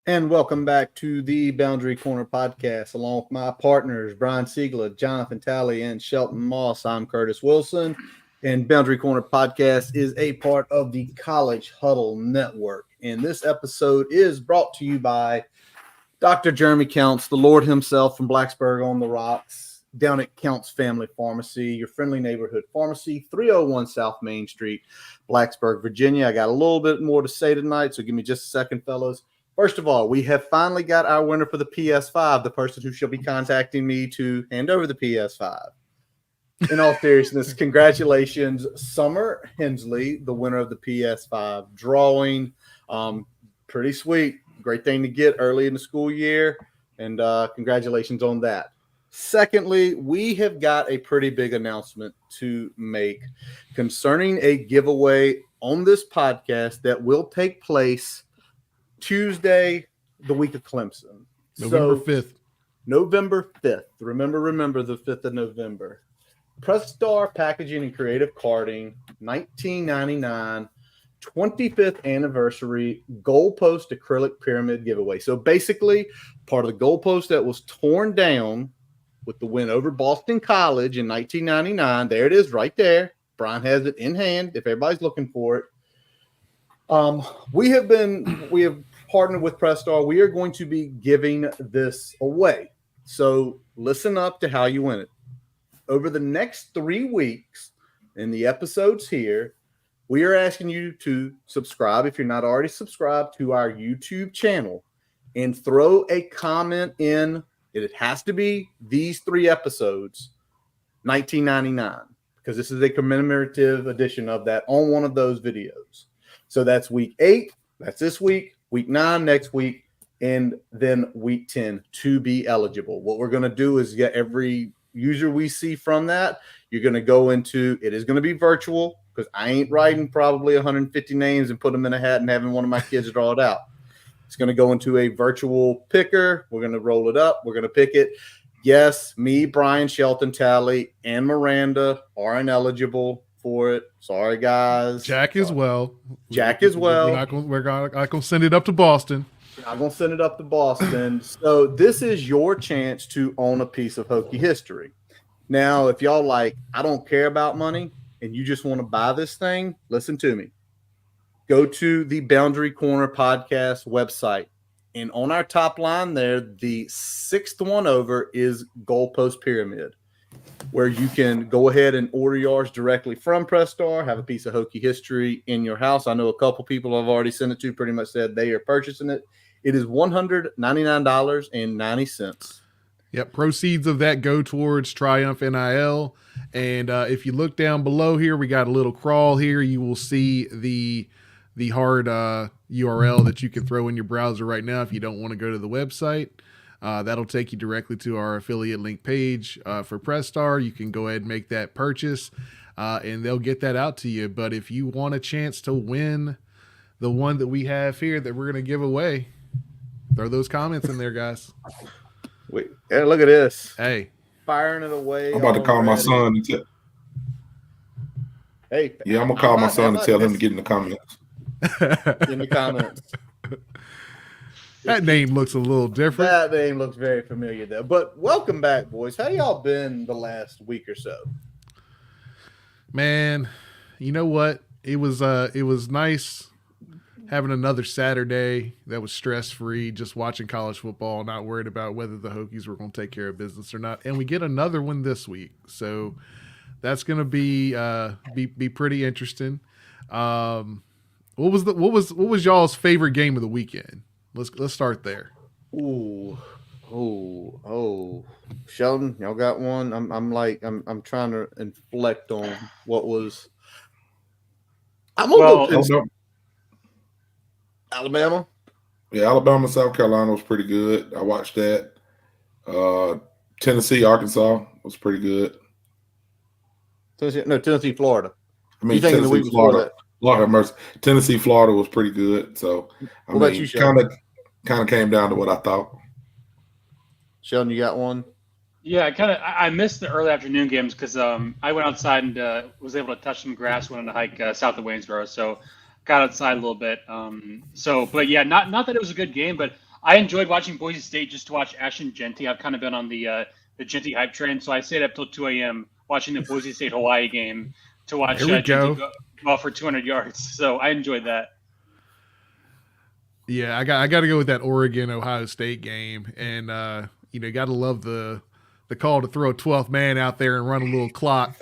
And welcome back to the Boundary Corner podcast, along with my partners, Brian Siegler, Jonathan Talley, and Shelton Moss. I'm Curtis Wilson, and Boundary Corner podcast is a part of the College Huddle Network. And this episode is brought to you by Dr. Jeremy Counts, the Lord himself from Blacksburg on the Rocks, down at Counts Family Pharmacy, your friendly neighborhood pharmacy, 301 South Main Street, Blacksburg, Virginia. I got a little bit more to say tonight, so give me just a second, fellas. First of all, we have finally got our winner for the PS5, the person who shall be contacting me to hand over the PS5. In all seriousness, congratulations, Summer Hensley, the winner of the PS5 drawing. Pretty sweet. Great thing to get early in the school year, and congratulations on that. Secondly, we have got a pretty big announcement to make concerning a giveaway on this podcast that will take place Tuesday, the week of Clemson. November 5th. November 5th. Remember the 5th of November. Press Star Packaging and Creative Carding, 1999, 25th anniversary goalpost acrylic pyramid giveaway. So basically, part of the goalpost that was torn down with the win over Boston College in 1999. There it is right there. Brian has it in hand if everybody's looking for it. We have partnered with Press Star. We are going to be giving this away. So listen up to how you win it. Over the next 3 weeks in the episodes here, we are asking you to subscribe if you're not already subscribed to our YouTube channel and throw a comment in. It has to be these 3 episodes, 1999, because this is a commemorative edition of that on one of those videos. So that's week 8. That's this week, week 9 next week, and then week 10 to be eligible. What we're going to do is get every user we see from that. You're going to go into, it is going to be virtual because I ain't writing probably 150 names and put them in a hat and having one of my kids draw it out. It's going to go into a virtual picker. We're going to roll it up. We're going to pick it. Yes, me, Brian, Shelton, Talley, and Miranda are ineligible for it. Sorry, guys. Jack as well. We're not going to send it up to Boston. I'm going to send it up to Boston. So this is your chance to own a piece of Hokie history. Now, if y'all like, I don't care about money, and you just want to buy this thing, listen to me. Go to the Boundary Corner podcast website. And on our top line there, the 6th one over is Goalpost Pyramid, where you can go ahead and order yours directly from Press Star, have a piece of Hokie history in your house. I know a couple people I've already sent it to pretty much said they are purchasing it. It is $199.90. Yep, proceeds of that go towards Triumph NIL. And if you look down below here, we got a little crawl here. You will see the hard URL that you can throw in your browser right now if you don't want to go to the website. That'll take you directly to our affiliate link page for Press Star. You can go ahead and make that purchase, and they'll get that out to you. But if you want a chance to win the one that we have here that we're going to give away, throw those comments in there, guys. Wait, hey, look at this. Hey. Firing it away. I'm about to call my son and tell. Hey. Yeah, I'm going to call my son and tell him to get in the comments. In the comments. That name looks a little different. That name looks very familiar though. But welcome back, boys. How y'all been the last week or so? Man, you know what? It was nice having another Saturday that was stress-free, just watching college football, not worried about whether the Hokies were going to take care of business or not. And we get another one this week. So that's going to be pretty interesting. What was y'all's favorite game of the weekend? Let's start there. Oh, Sheldon, y'all got one? I'm trying to inflect on what was. I'm gonna go Alabama. Yeah, Alabama, South Carolina was pretty good. I watched that. Tennessee, Arkansas was pretty good. Tennessee, Florida. I mean, Tennessee, Florida. Lord have mercy. Tennessee, Florida was pretty good. So, what about you, kind of came down to what I thought. Sheldon, you got one? Yeah, I missed the early afternoon games because I went outside and was able to touch some grass, went on a hike south of Waynesboro. So got outside a little bit. But yeah, not that it was a good game, but I enjoyed watching Boise State just to watch Ashton Genty. I've kind of been on the Genty hype train, so I stayed up till 2 a.m. watching the Boise State Hawaii game to watch There we Genty go. go off for 200 yards. So I enjoyed that. Yeah, I got to go with that Oregon Ohio State game, and got to love the call to throw a 12th man out there and run a little clock.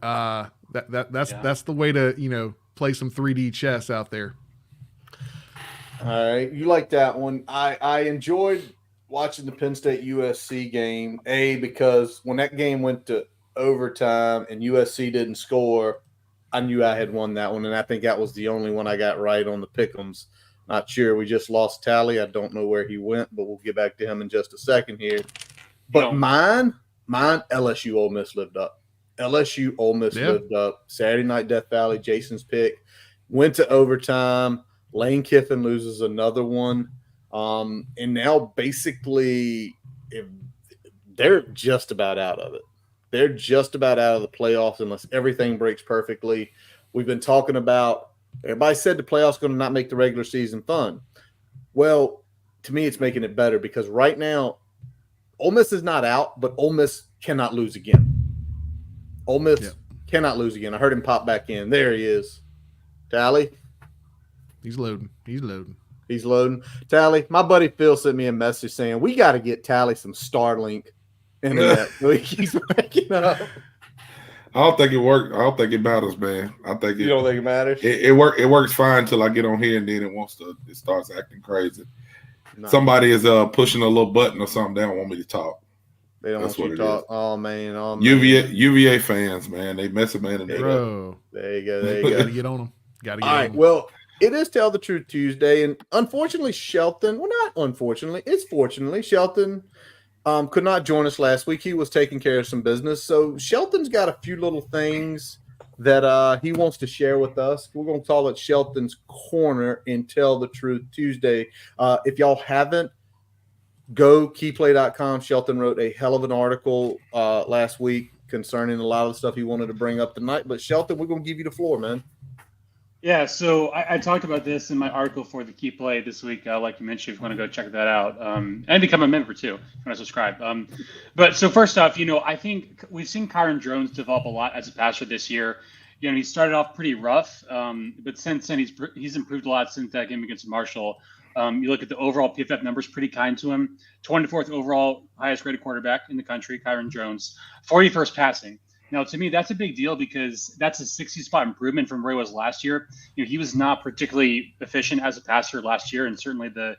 That's the way to play some 3D chess out there. All right, you like that one. I enjoyed watching the Penn State USC game, because when that game went to overtime and USC didn't score, I knew I had won that one, and I think that was the only one I got right on the pick'ems. Not sure. We just lost Tally. I don't know where he went, but we'll get back to him in just a second here. But mine, LSU Ole Miss lived up. LSU Ole Miss lived up. Saturday Night Death Valley, Jason's pick. Went to overtime. Lane Kiffin loses another one. And now basically they're just about out of it. They're just about out of the playoffs unless everything breaks perfectly. We've been talking about everybody said the playoffs going to not make the regular season fun. Well, to me, it's making it better because right now, Ole Miss is not out, but Ole Miss cannot lose again. Ole Miss cannot lose again. I heard him pop back in. There he is. Tally. He's loading. Tally, my buddy Phil sent me a message saying we got to get Tally some Starlink internet. He's waking up. I don't think it worked. I don't think it matters, man. You don't think it matters? It works fine until I get on here and then it starts acting crazy. No. Somebody is pushing a little button or something. They don't want me to talk. They don't want you to talk. Oh man. UVA fans, man. They mess a man in there. There you go. Gotta get on them. All right. Well, it is Tell the Truth Tuesday, and unfortunately, Shelton. Well, not unfortunately. It's fortunately Shelton. Could not join us last week. He was taking care of some business. So Shelton's got a few little things that he wants to share with us. We're going to call it Shelton's Corner in Tell the Truth Tuesday. If y'all haven't, go keyplay.com. Shelton wrote a hell of an article last week concerning a lot of the stuff he wanted to bring up tonight. But Shelton, we're going to give you the floor, man. Yeah, so I talked about this in my article for the Key Play this week. Like you mentioned, if you want to go check that out, and become a member too, if you want to subscribe. But so first off, I think we've seen Kyron Drones develop a lot as a passer this year. He started off pretty rough, but since then he's improved a lot since that game against Marshall. You look at the overall PFF numbers, pretty kind to him. 24th overall, highest rated quarterback in the country, Kyron Drones. 41st passing. Now, to me, that's a big deal because that's a 60-spot improvement from where he was last year. He was not particularly efficient as a passer last year, and certainly the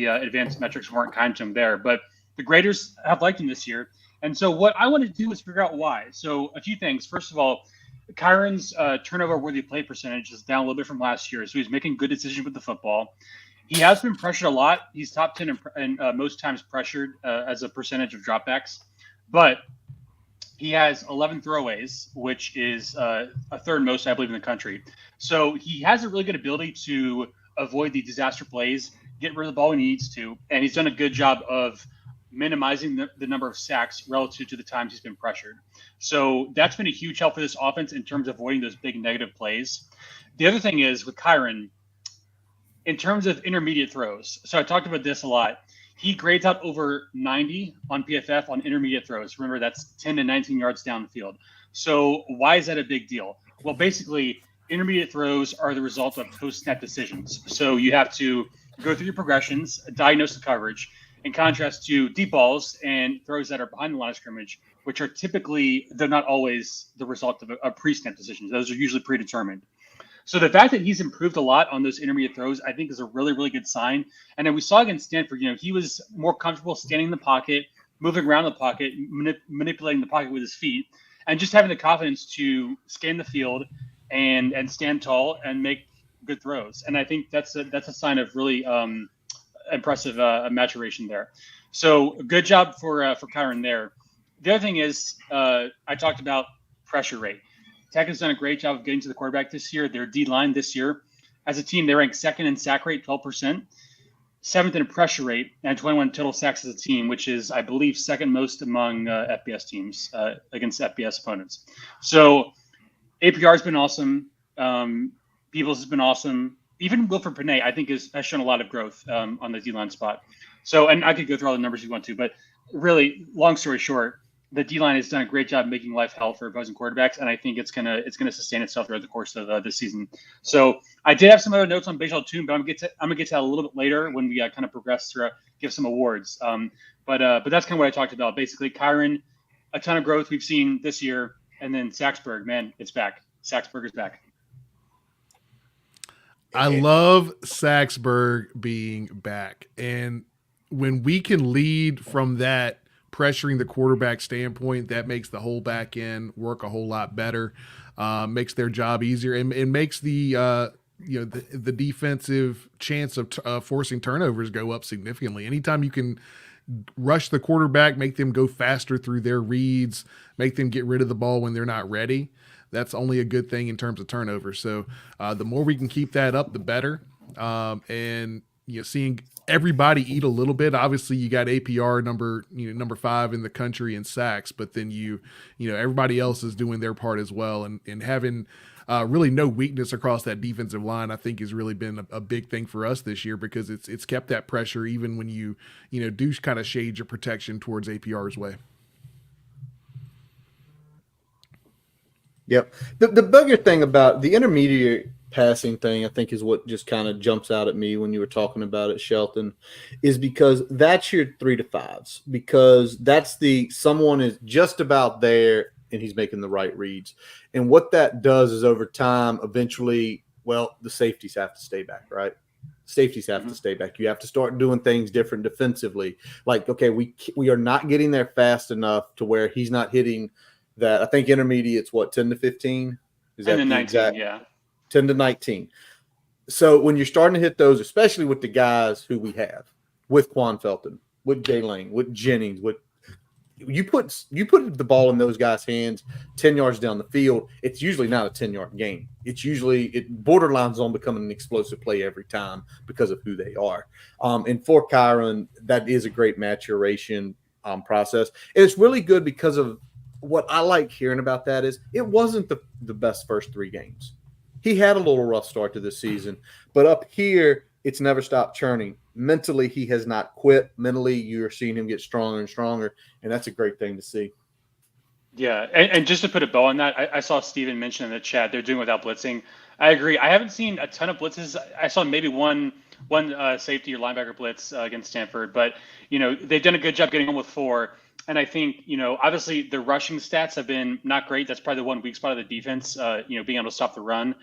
advanced metrics weren't kind to him there. But the graders have liked him this year. And so what I want to do is figure out why. So a few things. First of all, Kyron's turnover-worthy play percentage is down a little bit from last year, so he's making good decisions with the football. He has been pressured a lot. He's top 10 in most times pressured as a percentage of dropbacks. But he has 11 throwaways, which is a third most, I believe, in the country. So he has a really good ability to avoid the disaster plays, get rid of the ball when he needs to, and he's done a good job of minimizing the number of sacks relative to the times he's been pressured. So that's been a huge help for this offense in terms of avoiding those big negative plays. The other thing is with Kyron, in terms of intermediate throws, so I talked about this a lot. He grades out over 90 on PFF on intermediate throws. Remember, that's 10 to 19 yards down the field. So why is that a big deal? Well, basically, intermediate throws are the result of post-snap decisions. So you have to go through your progressions, diagnose the coverage, in contrast to deep balls and throws that are behind the line of scrimmage, which are typically, they're not always the result of a pre-snap decision. Those are usually predetermined. So the fact that he's improved a lot on those intermediate throws, I think, is a really, really good sign. And then we saw against Stanford, he was more comfortable standing in the pocket, moving around the pocket, manipulating the pocket with his feet, and just having the confidence to scan the field and stand tall and make good throws. And I think that's a sign of really impressive maturation there. So good job for Kyron there. The other thing is I talked about pressure rate. Tech has done a great job of getting to the quarterback this year. Their D-line this year, as a team, they rank second in sack rate, 12%, seventh in pressure rate, and 21 total sacks as a team, which is, I believe, second most among FBS teams against FBS opponents. So APR has been awesome. Peebles has been awesome. even Wilfred Panay, I think has shown a lot of growth on the D-line spot. So, and I could go through all the numbers you want to, but really, long story short, the D-line has done a great job making life hell for opposing quarterbacks, and I think it's gonna sustain itself throughout the course of this season. So I did have some other notes on Bajal Toon, but I'm gonna get to that a little bit later when we kind of progress through, give some awards. But that's kind of what I talked about. Basically, Kyron, a ton of growth we've seen this year, and then Saxberg, man, it's back. Saxberg is back. I love Saxberg being back, and when we can lead from that pressuring the quarterback standpoint, that makes the whole back end work a whole lot better, makes their job easier, and makes the the defensive chance of forcing turnovers go up significantly. Anytime you can rush the quarterback, make them go faster through their reads, make them get rid of the ball when they're not ready, that's only a good thing in terms of turnovers. So the more we can keep that up, the better. And seeing everybody eat a little bit. Obviously, you got APR number 5 in the country in sacks, but then everybody else is doing their part as well, and having really no weakness across that defensive line, I think, has really been a big thing for us this year, because it's kept that pressure even when you do kind of shade your protection towards APR's way. Yep. The bigger thing about the intermediate passing thing, I think, is what just kind of jumps out at me when you were talking about it, Shelton, is because that's your 3 to 5s, because that's someone is just about there and he's making the right reads. And what that does is over time, eventually, well, the safeties have to stay back, right? Safeties have to stay back. You have to start doing things different defensively. Like, okay, we are not getting there fast enough to where he's not hitting that. I think intermediate's 10 to 15? Is that 19, exact? yeah. 10 to 19. So when you're starting to hit those, especially with the guys who we have, with Quan Felton, with Jay Lane, with Jennings, with you put the ball in those guys' hands 10 yards down the field, it's usually not a 10-yard game. It's usually borderlines on becoming an explosive play every time because of who they are. And for Kyron, that is a great maturation process. And it's really good because of what I like hearing about that is it wasn't the best first 3 games. He had a little rough start to this season, but up here, it's never stopped churning. Mentally, he has not quit. Mentally, you're seeing him get stronger and stronger, and that's a great thing to see. Yeah, and just to put a bow on that, I saw Steven mention in the chat they're doing without blitzing. I agree. I haven't seen a ton of blitzes. I saw maybe one safety or linebacker blitz against Stanford, but they've done a good job getting on with 4. And I think, obviously the rushing stats have been not great. That's probably the one weak spot of the defense, being able to stop the run.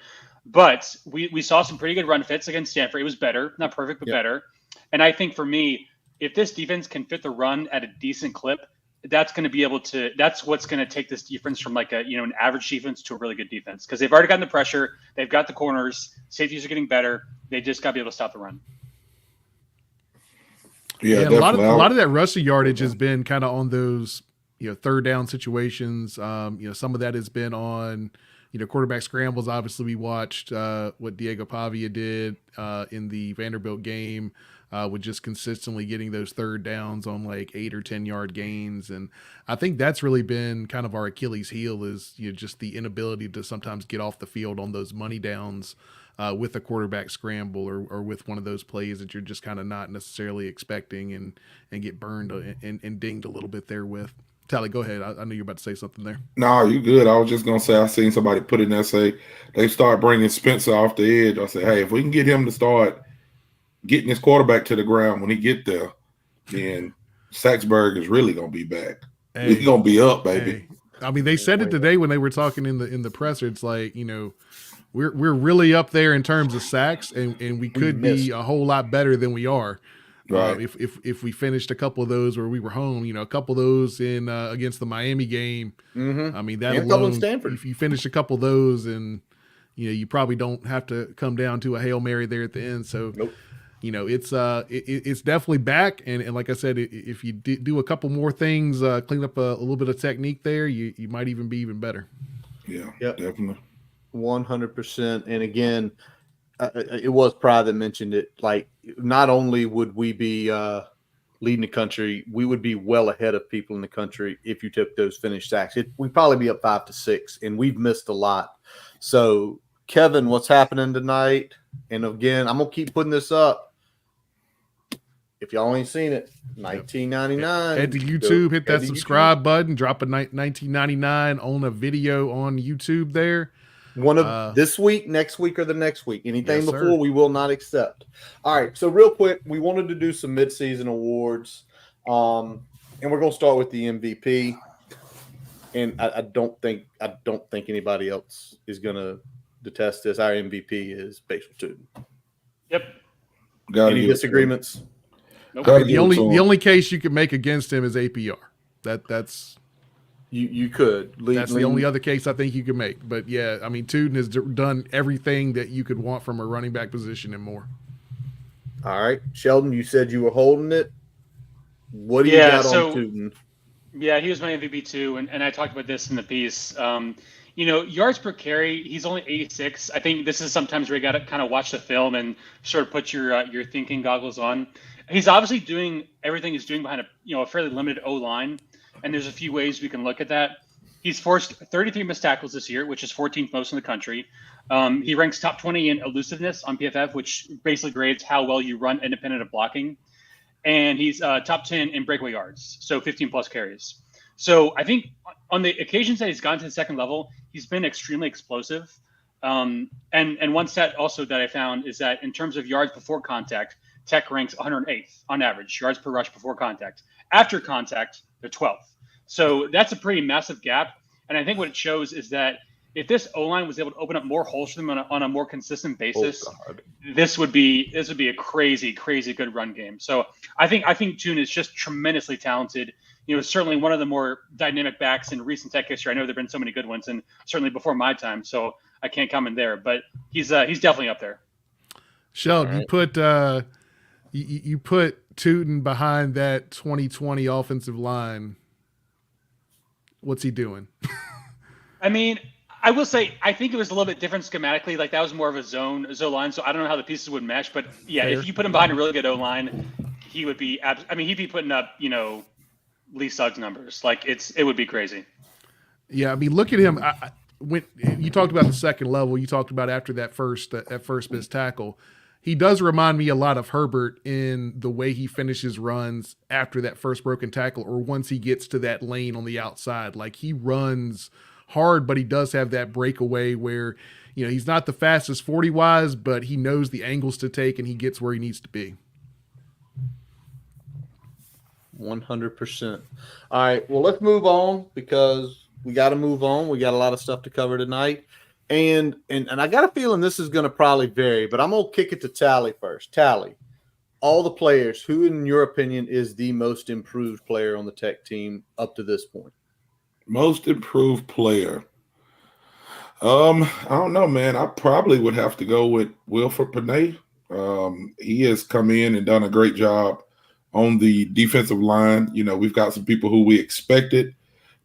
But we saw some pretty good run fits against Stanford. It was better, not perfect, but better. And I think for me, if this defense can fit the run at a decent clip, that's what's going to take this defense from like an average defense to a really good defense. Because they've already gotten the pressure. They've got the corners. Safeties are getting better. They just got to be able to stop the run. Yeah, a lot of that rushing yardage has been kind of on those, third down situations. Some of that has been on, quarterback scrambles. Obviously, we watched what Diego Pavia did in the Vanderbilt game with just consistently getting those third downs on like 8 or 10 yard gains. And I think that's really been kind of our Achilles heel is just the inability to sometimes get off the field on those money downs. With a quarterback scramble or with one of those plays that you're just kind of not necessarily expecting and get burned and dinged a little bit there with. Tally, go ahead. I know you're about to say something there. No, you good. I was just going to say I seen somebody put in there say they start bringing Spencer off the edge. I said, hey, if we can get him to start getting his quarterback to the ground when he get there, then Saxberg is really going to be back. Hey, he's going to be up, baby. Hey. I mean, they said it today when they were talking in the presser. It's like, we're really up there in terms of sacks, and we could be a whole lot better than we are. Right. If we finished a couple of those where we were home, a couple of those in against the Miami game. Mm-hmm. I mean, that and alone, Stanford. If you finish a couple of those, and you probably don't have to come down to a Hail Mary there at the end. So, nope. It's definitely back, and like I said, if you do a couple more things, clean up a little bit of technique there, you might even be even better. Yeah, definitely. 100%. And again, it was Pride that mentioned it. Like, not only would we be leading the country, we would be well ahead of people in the country if you took those finished sacks. We'd probably be up 5 to 6, and we've missed a lot. So Kevin, what's happening tonight? And again, I'm gonna keep putting this up. If y'all ain't seen it, $19.99. Head to YouTube, hit that to subscribe button, drop a $19.99 on a video on YouTube there. One of this week, next week, or the next week. Anything Yes, before, sir. we will not accept. All right. So real quick, we wanted to do some midseason awards, and we're gonna start with the MVP. And I don't think anybody else is gonna detest this. Our MVP is Basil Tootin. Yep. Any disagreements? Nope. The only case you could make against him is APR. That's you could. That's the only other case I think you could make. But yeah, I mean, Tootin has done everything that you could want from a running back position and more. All right, Sheldon, you said you were holding it. What do you got on Tootin? Yeah, he was my MVP too, and I talked about this in the piece. Yards per carry, he's only 86. I think this is sometimes where you got to kind of watch the film and sort of put your thinking goggles on. He's obviously doing everything he's doing behind a fairly limited O-line, and there's a few ways we can look at that. He's forced 33 missed tackles this year, which is 14th most in the country. He ranks top 20 in elusiveness on PFF, which basically grades how well you run independent of blocking. And he's top 10 in breakaway yards, so 15 plus carries. So I think on the occasions that he's gone to the second level, he's been extremely explosive. And one stat also that I found is that in terms of yards before contact, Tech ranks 108th on average, yards per rush before contact. After contact, they're 12th. So that's a pretty massive gap. And I think what it shows is that if this O-line was able to open up more holes for them on a more consistent basis, this would be a crazy, crazy good run game. So I think Tootin is just tremendously talented. Certainly one of the more dynamic backs in recent Tech history. I know there've been so many good ones, and certainly before my time, so I can't comment there. But he's definitely up there. Sheldon, right. You put Tootin behind that 2020 offensive line. What's he doing? I mean, I will say I think it was a little bit different schematically. Like that was more of a zone line, so I don't know how the pieces would mesh. But yeah, Fair. If you put him behind a really good O line, he would be. He'd be putting up Lee Suggs numbers. Like it would be crazy. Yeah, I mean, look at him. When you talked about the second level, you talked about after that first missed tackle. He does remind me a lot of Herbert in the way he finishes runs after that first broken tackle, or once he gets to that lane on the outside. Like he runs hard, but he does have that breakaway where, he's not the fastest 40-wise, but he knows the angles to take and he gets where he needs to be. 100%. All right, well, let's move on because we got to move on. We got a lot of stuff to cover tonight. And I got a feeling this is going to probably vary, but I'm going to kick it to Tally first. Tally, all the players, who in your opinion is the most improved player on the Tech team up to this point? Most improved player. I don't know, man. I probably would have to go with Wilfred Panay. He has come in and done a great job on the defensive line. We've got some people who we expected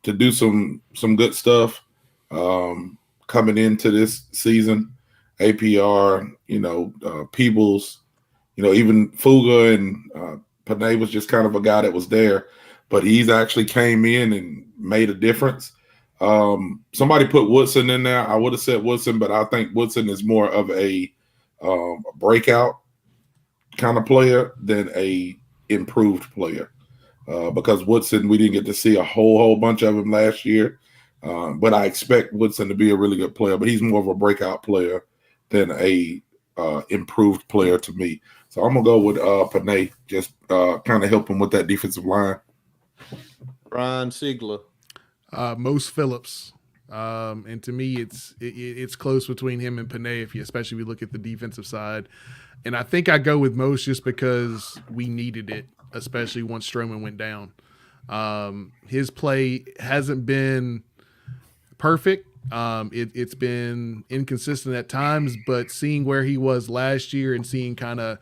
to do some good stuff coming into this season. APR, Peebles, even Fuga and Panay was just kind of a guy that was there, but he's actually came in and made a difference. Somebody put Woodson in there. I would have said Woodson, but I think Woodson is more of a breakout kind of player than a improved player because Woodson, we didn't get to see a whole bunch of him last year. But I expect Woodson to be a really good player, but he's more of a breakout player than a improved player to me. So I'm going to go with Panay, just kind of help him with that defensive line. Brian Siegler. Mose Phillips. And to me, it's close between him and Panay, especially if you look at the defensive side. And I think I go with Mose just because we needed it, especially once Stroman went down. His play hasn't been perfect. It's been inconsistent at times, but seeing where he was last year and seeing kind of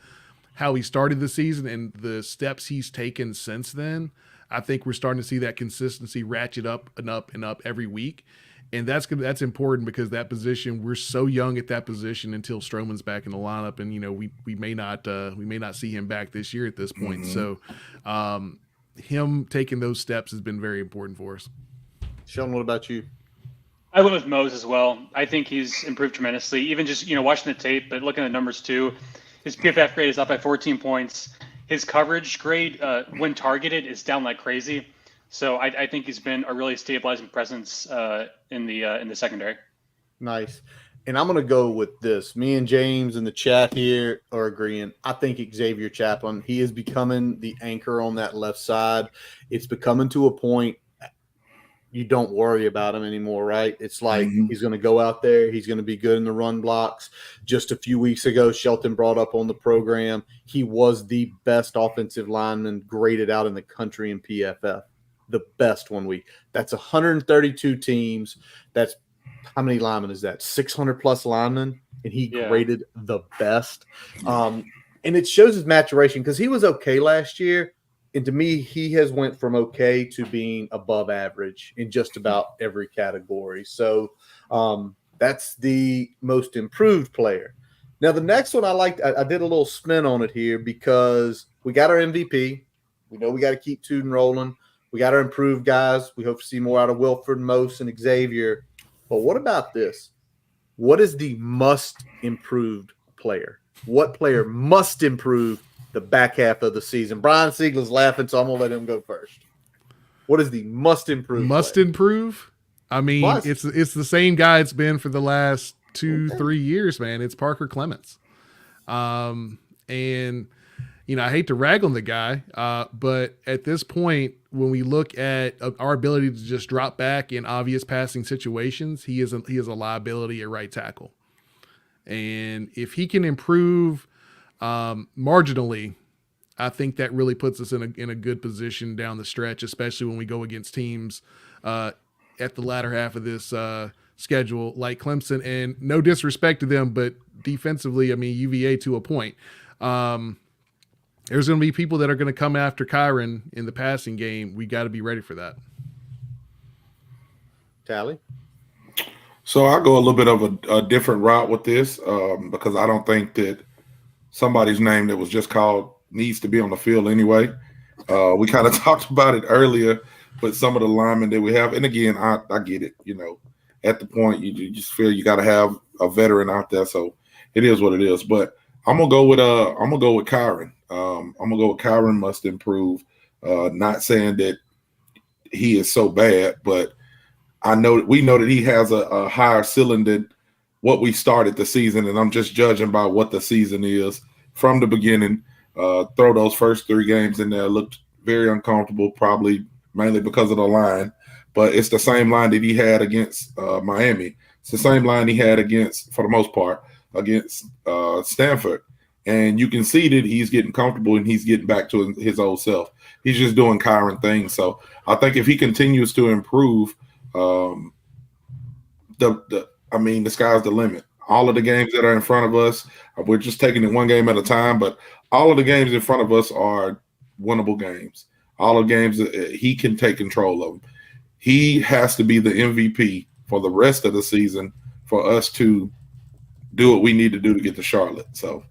how he started the season and the steps he's taken since then, I think we're starting to see that consistency ratchet up and up and up every week. And that's important because that position, we're so young at that position until Stroman's back in the lineup, and we may not see him back this year at this point. Mm-hmm. So him taking those steps has been very important for us. Sheldon, what about you? I went with Mose as well. I think he's improved tremendously. Even just watching the tape, but looking at the numbers too, his PFF grade is up by 14 points. His coverage grade, when targeted, is down like crazy. So I think he's been a really stabilizing presence in the secondary. Nice. And I'm going to go with this. Me and James in the chat here are agreeing. I think Xavier Chaplin, he is becoming the anchor on that left side. It's becoming to a point you don't worry about him anymore, right? It's like he's going to go out there. He's going to be good in the run blocks. Just a few weeks ago, Shelton brought up on the program, he was the best offensive lineman graded out in the country in PFF. The best 1 week. That's 132 teams. That's how many linemen is that? 600 plus linemen, and he graded the best. And it shows his maturation because he was okay last year. And to me, he has went from okay to being above average in just about every category. So that's the most improved player. Now, the next one I did a little spin on it here because we got our MVP. We know we got to keep Tootin rolling. We got our improved guys. We hope to see more out of Wilford, Mose, and Xavier. But what about this? What is the must improved player? What player must improve the back half of the season? Brian Siegel's laughing, so I'm going to let him go first. What is the must improve? Must improve? I mean, it's the same guy it's been for the last 2-3 years, man. It's Parker Clements. And I hate to rag on the guy, but at this point, when we look at our ability to just drop back in obvious passing situations, he is a liability at right tackle. And if he can improve marginally, I think that really puts us in a good position down the stretch, especially when we go against teams at the latter half of this schedule like Clemson. And no disrespect to them, but defensively, I mean, UVA to a point. There's going to be people that are going to come after Kyron in the passing game. We got to be ready for that. Tally? So I go a little bit of a different route with this because I don't think that somebody's name that was just called needs to be on the field anyway. We kind of talked about it earlier, but some of the linemen that we have, and again, I get it. At the point you just feel you got to have a veteran out there, so it is what it is. But I'm gonna go with Kyron. I'm gonna go with Kyron must improve. Not saying that he is so bad, but we know that he has a higher ceiling than what we started the season, and I'm just judging by what the season is from the beginning. Throw those first 3 games in there, looked very uncomfortable, probably mainly because of the line, but it's the same line that he had against Miami. It's the same line he had for the most part, against Stanford. And you can see that he's getting comfortable and he's getting back to his old self. He's just doing Kyron things. So I think if he continues to improve, the sky's the limit. All of the games that are in front of us, we're just taking it one game at a time, but all of the games in front of us are winnable games. All of the games, he can take control of them. He has to be the MVP for the rest of the season for us to do what we need to do to get to Charlotte. So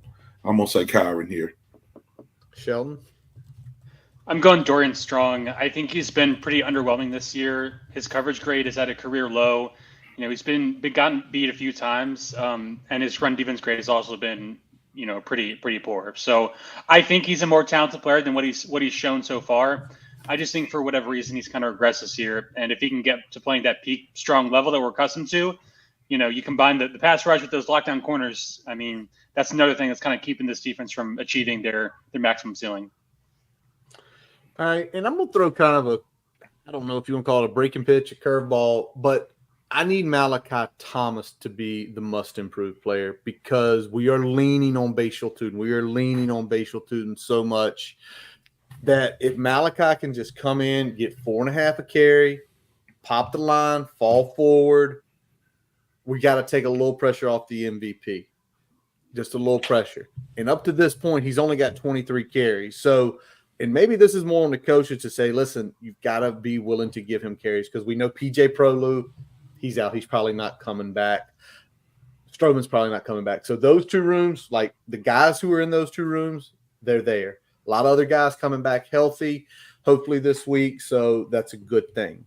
I'm going to say Kyron here. Sheldon? I'm going Dorian Strong. I think he's been pretty underwhelming this year. His coverage grade is at a career low. He's been gotten beat a few times, and his run defense grade has also been, pretty poor. So I think he's a more talented player than what he's shown so far. I just think for whatever reason he's kind of regressed this year, and if he can get to playing that peak strong level that we're accustomed to, you combine the pass rush with those lockdown corners. I mean, that's another thing that's kind of keeping this defense from achieving their maximum ceiling. All right, and I'm going to throw kind of I don't know if you want to call it a breaking pitch, a curveball, but I need Malachi Thomas to be the must-improve player because we are leaning on Bashal Tootin. We are leaning on Bashal Tootin so much that if Malachi can just come in, get 4.5 a carry, pop the line, fall forward, we got to take a little pressure off the MVP. Just a little pressure. And up to this point, he's only got 23 carries. So, and maybe this is more on the coaches to say, listen, you've got to be willing to give him carries because we know PJ Prolu, he's out. He's probably not coming back. Stroman's probably not coming back. So those 2 rooms, like the guys who are in those 2 rooms, they're there. A lot of other guys coming back healthy, hopefully this week. So that's a good thing.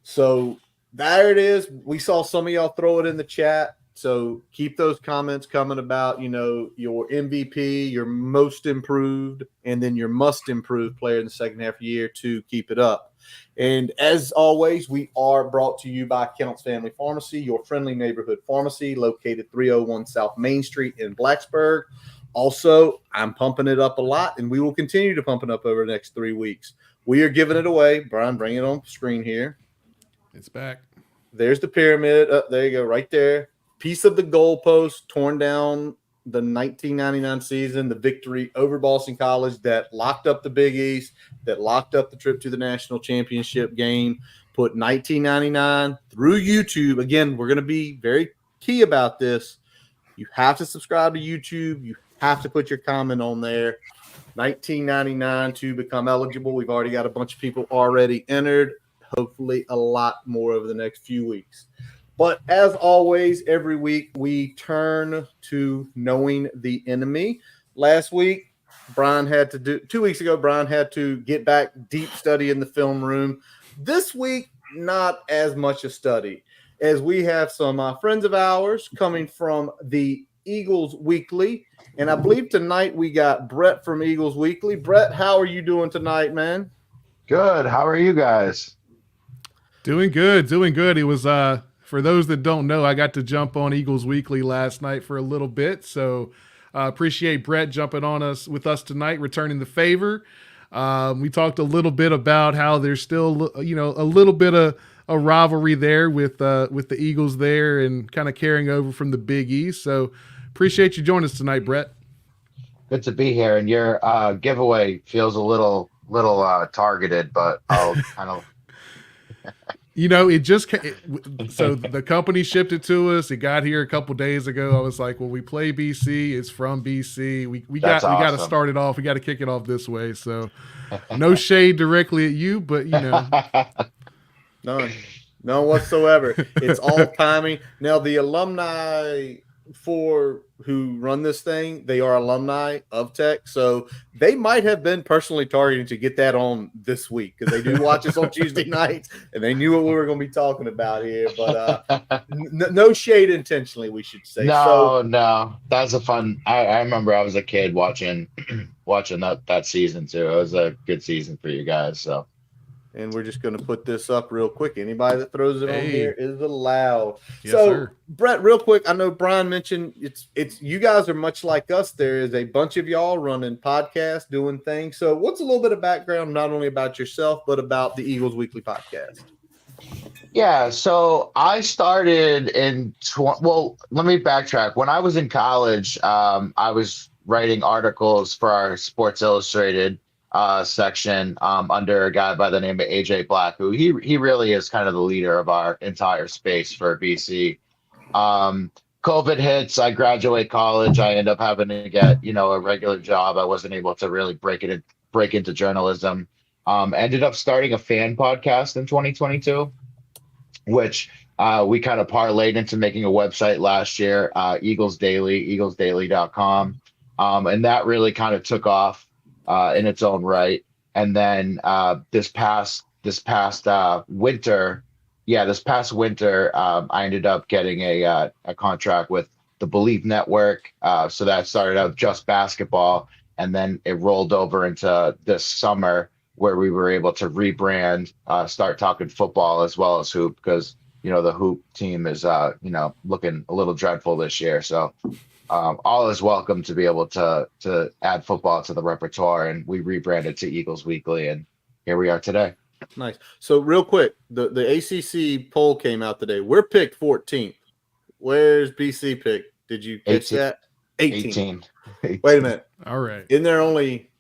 So there it is. We saw some of y'all throw it in the chat. So keep those comments coming about, your MVP, your most improved, and then your must improve player in the second half of the year to keep it up. And as always, we are brought to you by Kennels Family Pharmacy, your friendly neighborhood pharmacy located 301 South Main Street in Blacksburg. Also, I'm pumping it up a lot, and we will continue to pump it up over the next 3 weeks. We are giving it away. Brian, bring it on screen here. It's back. There's the pyramid. There you go, right there. Piece of the goalpost torn down the 1999 season, the victory over Boston College that locked up the Big East, that locked up the trip to the national championship game, put 1999 through YouTube. Again, we're going to be very key about this. You have to subscribe to YouTube. You have to put your comment on there. 1999 to become eligible. We've already got a bunch of people already entered. Hopefully a lot more over the next few weeks. But as always, every week we turn to knowing the enemy. Last week, 2 weeks ago, Brian had to get back deep study in the film room. This week, not as much a study, as we have some friends of ours coming from the Eagles Weekly. And I believe tonight we got Brett from Eagles Weekly. Brett, how are you doing tonight, man? Good. How are you guys? Doing good. It was for those that don't know, I got to jump on Eagles Weekly last night for a little bit. So appreciate Brett jumping on with us tonight, returning the favor. We talked a little bit about how there's still, a little bit of a rivalry there with the Eagles there and kind of carrying over from the Big East. So appreciate you joining us tonight, Brett. Good to be here. And your giveaway feels a little targeted, but I'll kind of. It just so the company shipped it to us. It got here a couple days ago. I was like, well, we play BC. It's from BC. We got to start it off. We got to kick it off this way. So no shade directly at you, but None whatsoever. It's all timing. Now the alumni who run this thing, they are alumni of Tech, so they might have been personally targeting to get that on this week because they do watch us on Tuesday nights, and they knew what we were going to be talking about here. But no shade intentionally, we should say. No, that was a fun. I remember I was a kid watching that season too. It was a good season for you guys. So. And we're just going to put this up real quick. Anybody that throws it on here is allowed. Yes, so, sir. Brett, real quick, I know Brian mentioned it's you guys are much like us. There is a bunch of y'all running podcasts, doing things. So, what's a little bit of background, not only about yourself, but about the Eagles Weekly podcast? Yeah, so I started let me backtrack. When I was in college, I was writing articles for our Sports Illustrated section under a guy by the name of AJ Black, who he really is kind of the leader of our entire space for BC. COVID hits, I graduate college, I end up having to get a regular job. I wasn't able to really break into journalism. Ended up starting a fan podcast in 2022, which we kind of parlayed into making a website last year, Eagles Daily, eaglesdaily.com. And that really kind of took off in its own right. And then this past winter, I ended up getting a contract with the Believe Network. So that started out just basketball, and then it rolled over into this summer where we were able to rebrand, start talking football as well as hoop, because the hoop team is looking a little dreadful this year. So all is welcome to be able to add football to the repertoire, and we rebranded to Eagles Weekly, and here we are today. Nice. So real quick, the ACC poll came out today. We're picked 14th. Where's BC picked? Did you catch that? 18. Wait a minute. All right. Isn't there only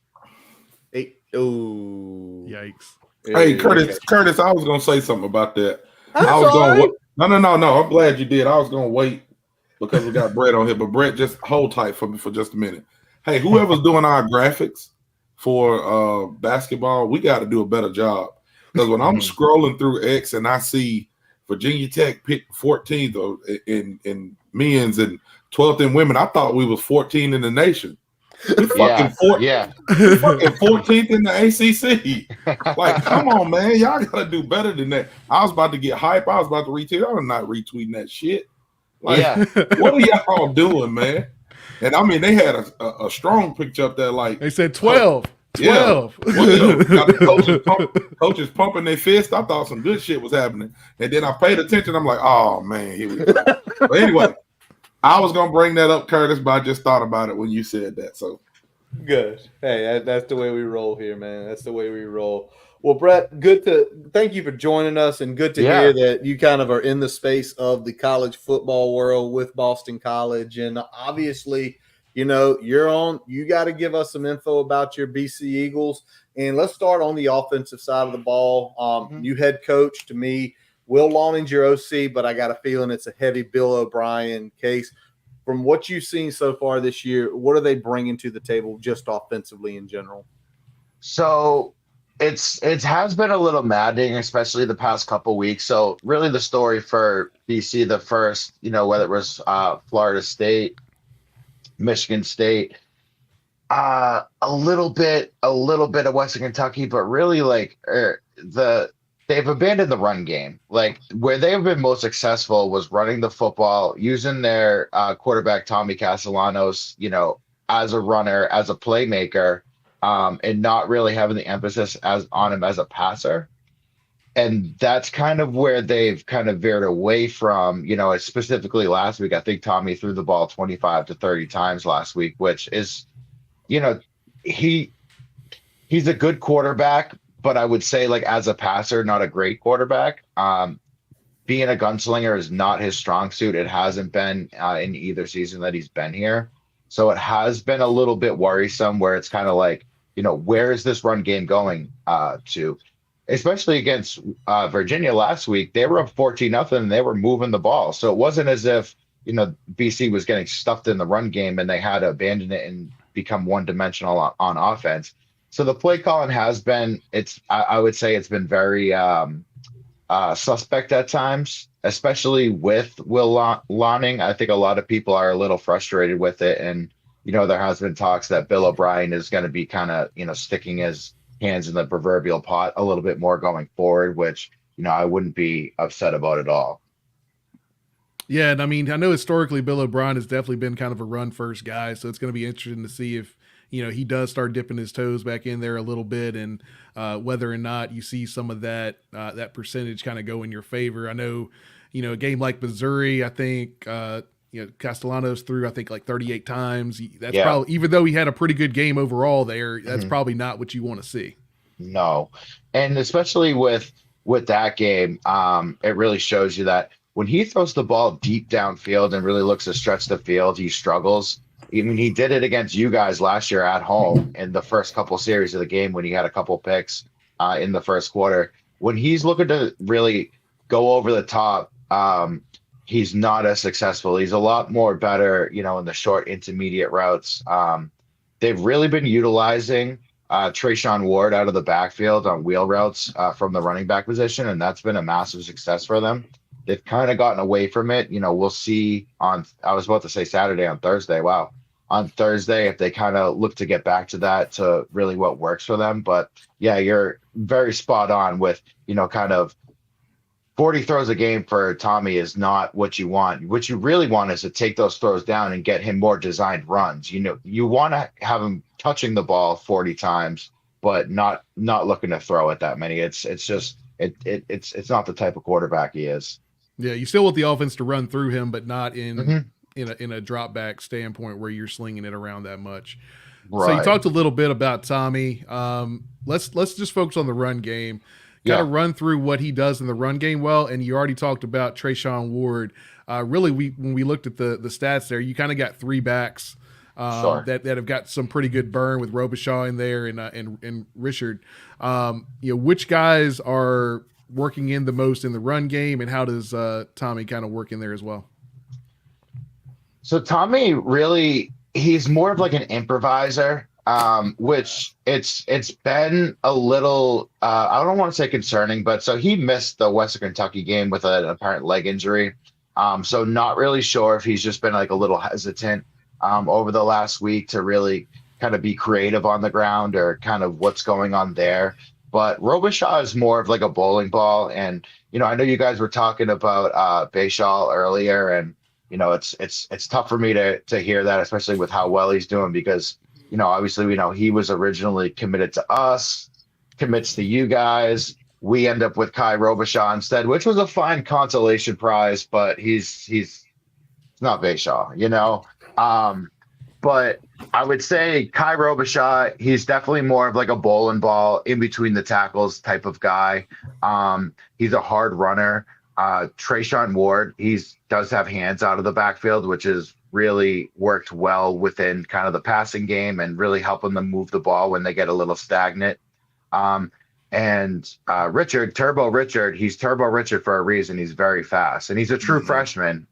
8? Oh, Yikes. Hey, Curtis, I was going to say something about that. I'm sorry. No. I'm glad you did. I was going to wait because we got Brett on here, but Brett, just hold tight for me for just a minute. Hey, whoever's doing our graphics for basketball, we got to do a better job. Because when I'm scrolling through X and I see Virginia Tech picked 14th in men's and 12th in women, I thought we was 14 in the nation. We fucking Yeah. we fucking 14th in the ACC. Like, come on, man, y'all gotta do better than that. I was about to get hype. I was about to retweet. I was not retweeting that shit. Like, Yeah. what are y'all doing, man? And I mean, they had a strong picture up there. Like They said 12. 12. Yeah, 12. Got the coaches pumping their fist. I thought some good shit was happening, and then I paid attention. I'm like, oh man, here we go. But anyway, I was gonna bring that up, Curtis, but I just thought about it when you said that. So good. Hey, that's the way we roll here, man. That's the way we roll. Well, Brett, thank you for joining us, and good to hear that you kind of are in the space of the college football world with Boston College. And obviously, you got to give us some info about your BC Eagles. And let's start on the offensive side of the ball. You head coach, to me, Will Lawning's your OC, but I got a feeling it's a heavy Bill O'Brien case. From what you've seen so far this year, what are they bringing to the table just offensively in general? So it has been a little maddening, especially the past couple weeks. So really the story for BC, the first, whether it was Florida State, Michigan State, a little bit of Western Kentucky, but really they've abandoned the run game. Like where they've been most successful was running the football, using their quarterback Tommy Castellanos, as a runner, as a playmaker, and not really having the emphasis on him as a passer. And that's kind of where they've kind of veered away from, specifically last week. I think Tommy threw the ball 25 to 30 times last week, which is, he's a good quarterback, but I would say as a passer, not a great quarterback. Being a gunslinger is not his strong suit. It hasn't been in either season that he's been here. So it has been a little bit worrisome where it's kind of like, where is this run game going to? Especially against Virginia last week, they were up 14-0 and they were moving the ball. So it wasn't as if, BC was getting stuffed in the run game and they had to abandon it and become one-dimensional on offense. So the play calling has been, I would say it's been very suspect at times, especially with Will Lawning. I think a lot of people are a little frustrated with it. And, there has been talks that Bill O'Brien is going to be kind of, sticking his hands in the proverbial pot a little bit more going forward, which, I wouldn't be upset about at all. Yeah, and I mean, I know historically Bill O'Brien has definitely been kind of a run-first guy, so it's going to be interesting to see if, he does start dipping his toes back in there a little bit, and whether or not you see some of that percentage kind of go in your favor. I know, a game like Missouri, I think, Castellanos threw, I think, 38 times. That's probably, even though he had a pretty good game overall there, that's probably not what you want to see. No. And especially with that game, it really shows you that when he throws the ball deep downfield and really looks to stretch the field, he struggles. I mean, he did it against you guys last year at home in the first couple series of the game when he had a couple picks in the first quarter. When he's looking to really go over the top, he's not as successful. He's a lot more better, in the short intermediate routes. They've really been utilizing Trayshawn Ward out of the backfield on wheel routes from the running back position, and that's been a massive success for them. They've kind of gotten away from it. We'll see I was about to say Saturday, on Thursday. Wow. On Thursday, if they kind of look to get back to that, to really what works for them. But yeah, you're very spot on with, kind of 40 throws a game for Tommy is not what you want. What you really want is to take those throws down and get him more designed runs. You want to have him touching the ball 40 times, but not looking to throw it that many. It's not the type of quarterback he is. Yeah, you still want the offense to run through him, but not in a drop back standpoint where you're slinging it around that much. Right. So you talked a little bit about Tommy. Let's just focus on the run game. Got to run through what he does in the run game well, and you already talked about Trayshawn Ward. Really, when we looked at the stats there, you kind of got three backs that have got some pretty good burn with Robichaud in there and Richard. Which guys are working in the most in the run game, and how does Tommy kind of work in there as well? So Tommy really, he's more of an improviser, which it's been a little, I don't want to say concerning, but so he missed the Western Kentucky game with an apparent leg injury. So not really sure if he's just been a little hesitant over the last week to really kind of be creative on the ground or kind of what's going on there. But Robichaud is more of like a bowling ball. And, I know you guys were talking about Bayshall earlier, and, it's tough for me to hear that, especially with how well he's doing, because, obviously we know he was originally committed to us, commits to you guys. We end up with Kai Robichaud instead, which was a fine consolation prize, but he's not Bayshall. But I would say Kai Robichaud, he's definitely more of like a bowling ball in between the tackles type of guy. He's a hard runner. Trayshawn Ward, does have hands out of the backfield, which has really worked well within kind of the passing game and really helping them move the ball when they get a little stagnant. And Richard, Turbo Richard, he's Turbo Richard for a reason. He's very fast, and he's a true freshman.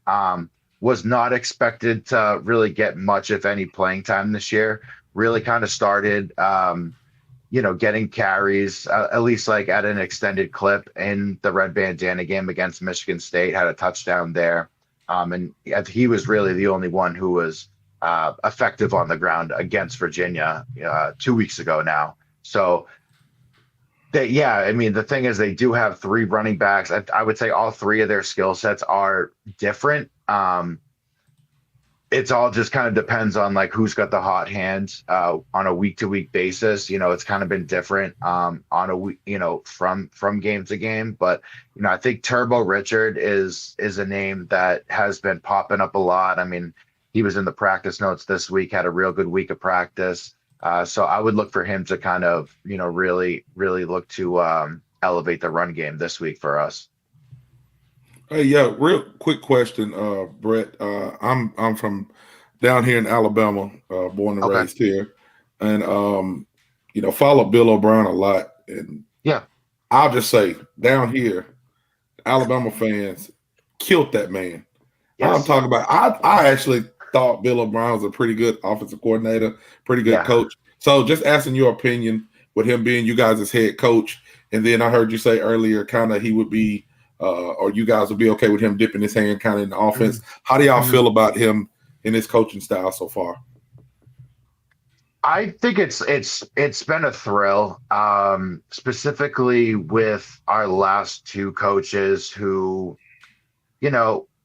Was not expected to really get much, if any, playing time this year. Really kind of started, getting carries, at least like at an extended clip in the red bandana game against Michigan State, had a touchdown there. And he was really the only one who was effective on the ground against Virginia 2 weeks ago now. So, the thing is, they do have 3 running backs. I would say all 3 of their skill sets are different. It's all just kind of depends on like who's got the hot hands on a week-to-week basis. It's kind of been different on a week, from game to game. But I think Turbo Richard is a name that has been popping up a lot. I mean, he was in the practice notes this week, had a real good week of practice. So I would look for him to kind of, really, really look to elevate the run game this week for us. Hey, yeah, real quick question, Brett. I'm from down here in Alabama, born and raised here, and follow Bill O'Brien a lot. And yeah, I'll just say down here, Alabama fans killed that man. Yes. I'm talking about. I actually thought Bill O'Brien was a pretty good offensive coordinator, pretty good coach. So just asking your opinion with him being you guys' head coach, and then I heard you say earlier, kind of he would be. Or you guys would be okay with him dipping his hand kind of in the offense. How do y'all feel about him in his coaching style so far? I think it's been a thrill, specifically with our last 2 coaches who,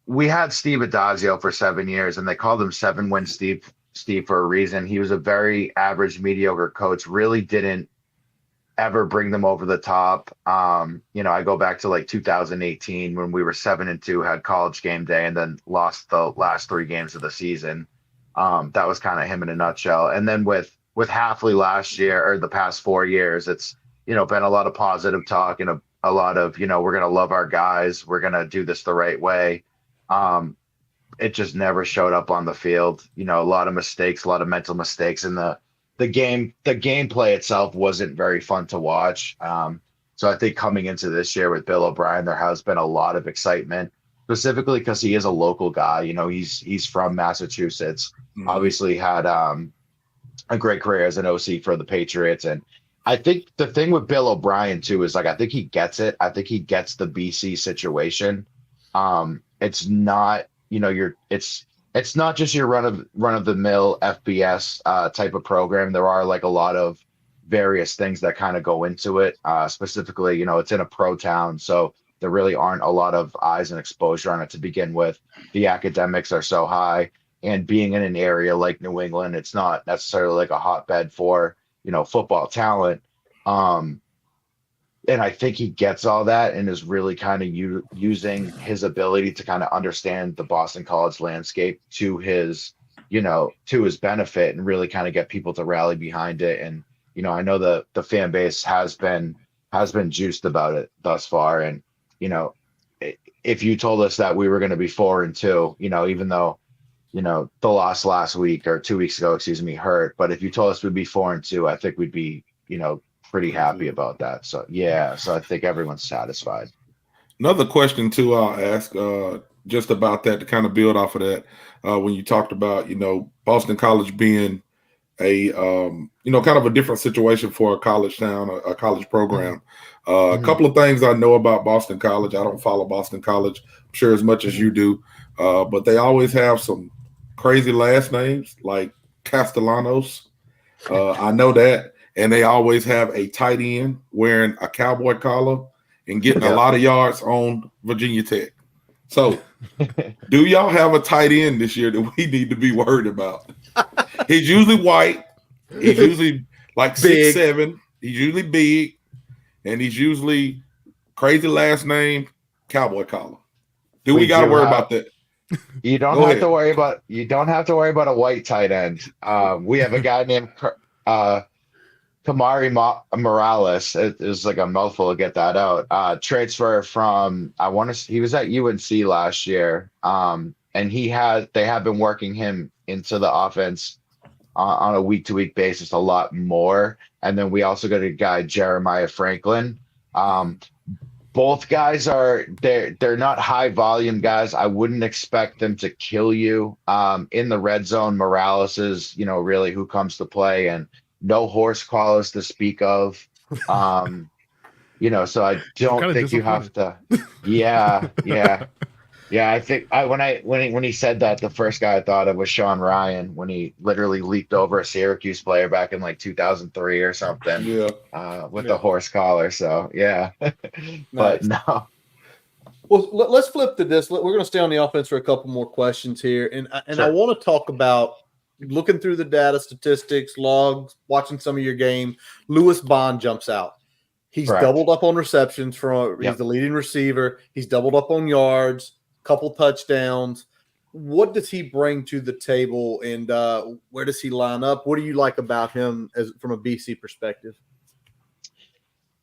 we had Steve Adazio for 7 years, and they called him 7-win Steve for a reason. He was a very average, mediocre coach, really didn't ever bring them over the top. I go back to like 2018 when we were 7-2, had College Game Day, and then lost the last 3 games of the season. That was kind of him in a nutshell. And then with Hafley last year, or the past 4 years, it's been a lot of positive talk and a lot of we're gonna love our guys, we're gonna do this the right way. It just never showed up on the field. A lot of mistakes, a lot of mental mistakes, and the gameplay itself wasn't very fun to watch. So I think coming into this year with Bill O'Brien, there has been a lot of excitement, specifically because he is a local guy. He's from Massachusetts. Obviously had a great career as an OC for the Patriots. And I think the thing with Bill O'Brien too is, like, I think he gets it. I think he gets the BC situation. It's not, it's not just your run of the mill FBS type of program. There are like a lot of various things that kind of go into it. Specifically, it's in a pro town, so there really aren't a lot of eyes and exposure on it to begin with. The academics are so high, and being in an area like New England, it's not necessarily like a hotbed for, football talent. And I think he gets all that and is really kind of using his ability to kind of understand the Boston College landscape to his benefit, and really kind of get people to rally behind it. And, I know the fan base has been juiced about it thus far. And, if you told us that we were going to be 4-2, even though, the loss last week or 2 weeks ago, hurt, but if you told us we'd be 4-2, I think we'd be, pretty happy about that. So I think everyone's satisfied. Another question too, I'll ask just about that to kind of build off of that. When you talked about, Boston College being a, kind of a different situation for a college town, a college program. A couple of things I know about Boston College. I don't follow Boston College, I'm sure, as much as you do, but they always have some crazy last names like Castellanos. I know that. And they always have a tight end wearing a cowboy collar and getting a lot of yards on Virginia Tech. So, do y'all have a tight end this year that we need to be worried about? He's usually white. He's usually like Big. 6'7". He's usually big. And he's usually crazy last name, cowboy collar. Do we got to worry about that? You don't Go have ahead. to worry about a white tight end. We have a guy named Morales. It was like a mouthful to get that out. Transfer from he was at UNC last year. And they have been working him into the offense on a week-to-week basis a lot more. And then we also got a guy, Jeremiah Franklin. Both guys they're not high volume guys. I wouldn't expect them to kill you. In the red zone, Morales is, really who comes to play, and no horse collars to speak of. So I don't think you have to. Yeah. I think when he said that, the first guy I thought of was Sean Ryan, when he literally leaped over a Syracuse player back in like 2003 or something. Yeah. With the horse collar. So yeah. But no. Well, let's flip to this. We're going to stay on the offense for a couple more questions here, and I want to talk about looking through the data, statistics, logs, watching some of your game. Lewis Bond jumps out. He's doubled up on receptions he's the leading receiver. He's doubled up on yards, couple touchdowns. What does he bring to the table, and where does he line up? What do you like about him from a BC perspective?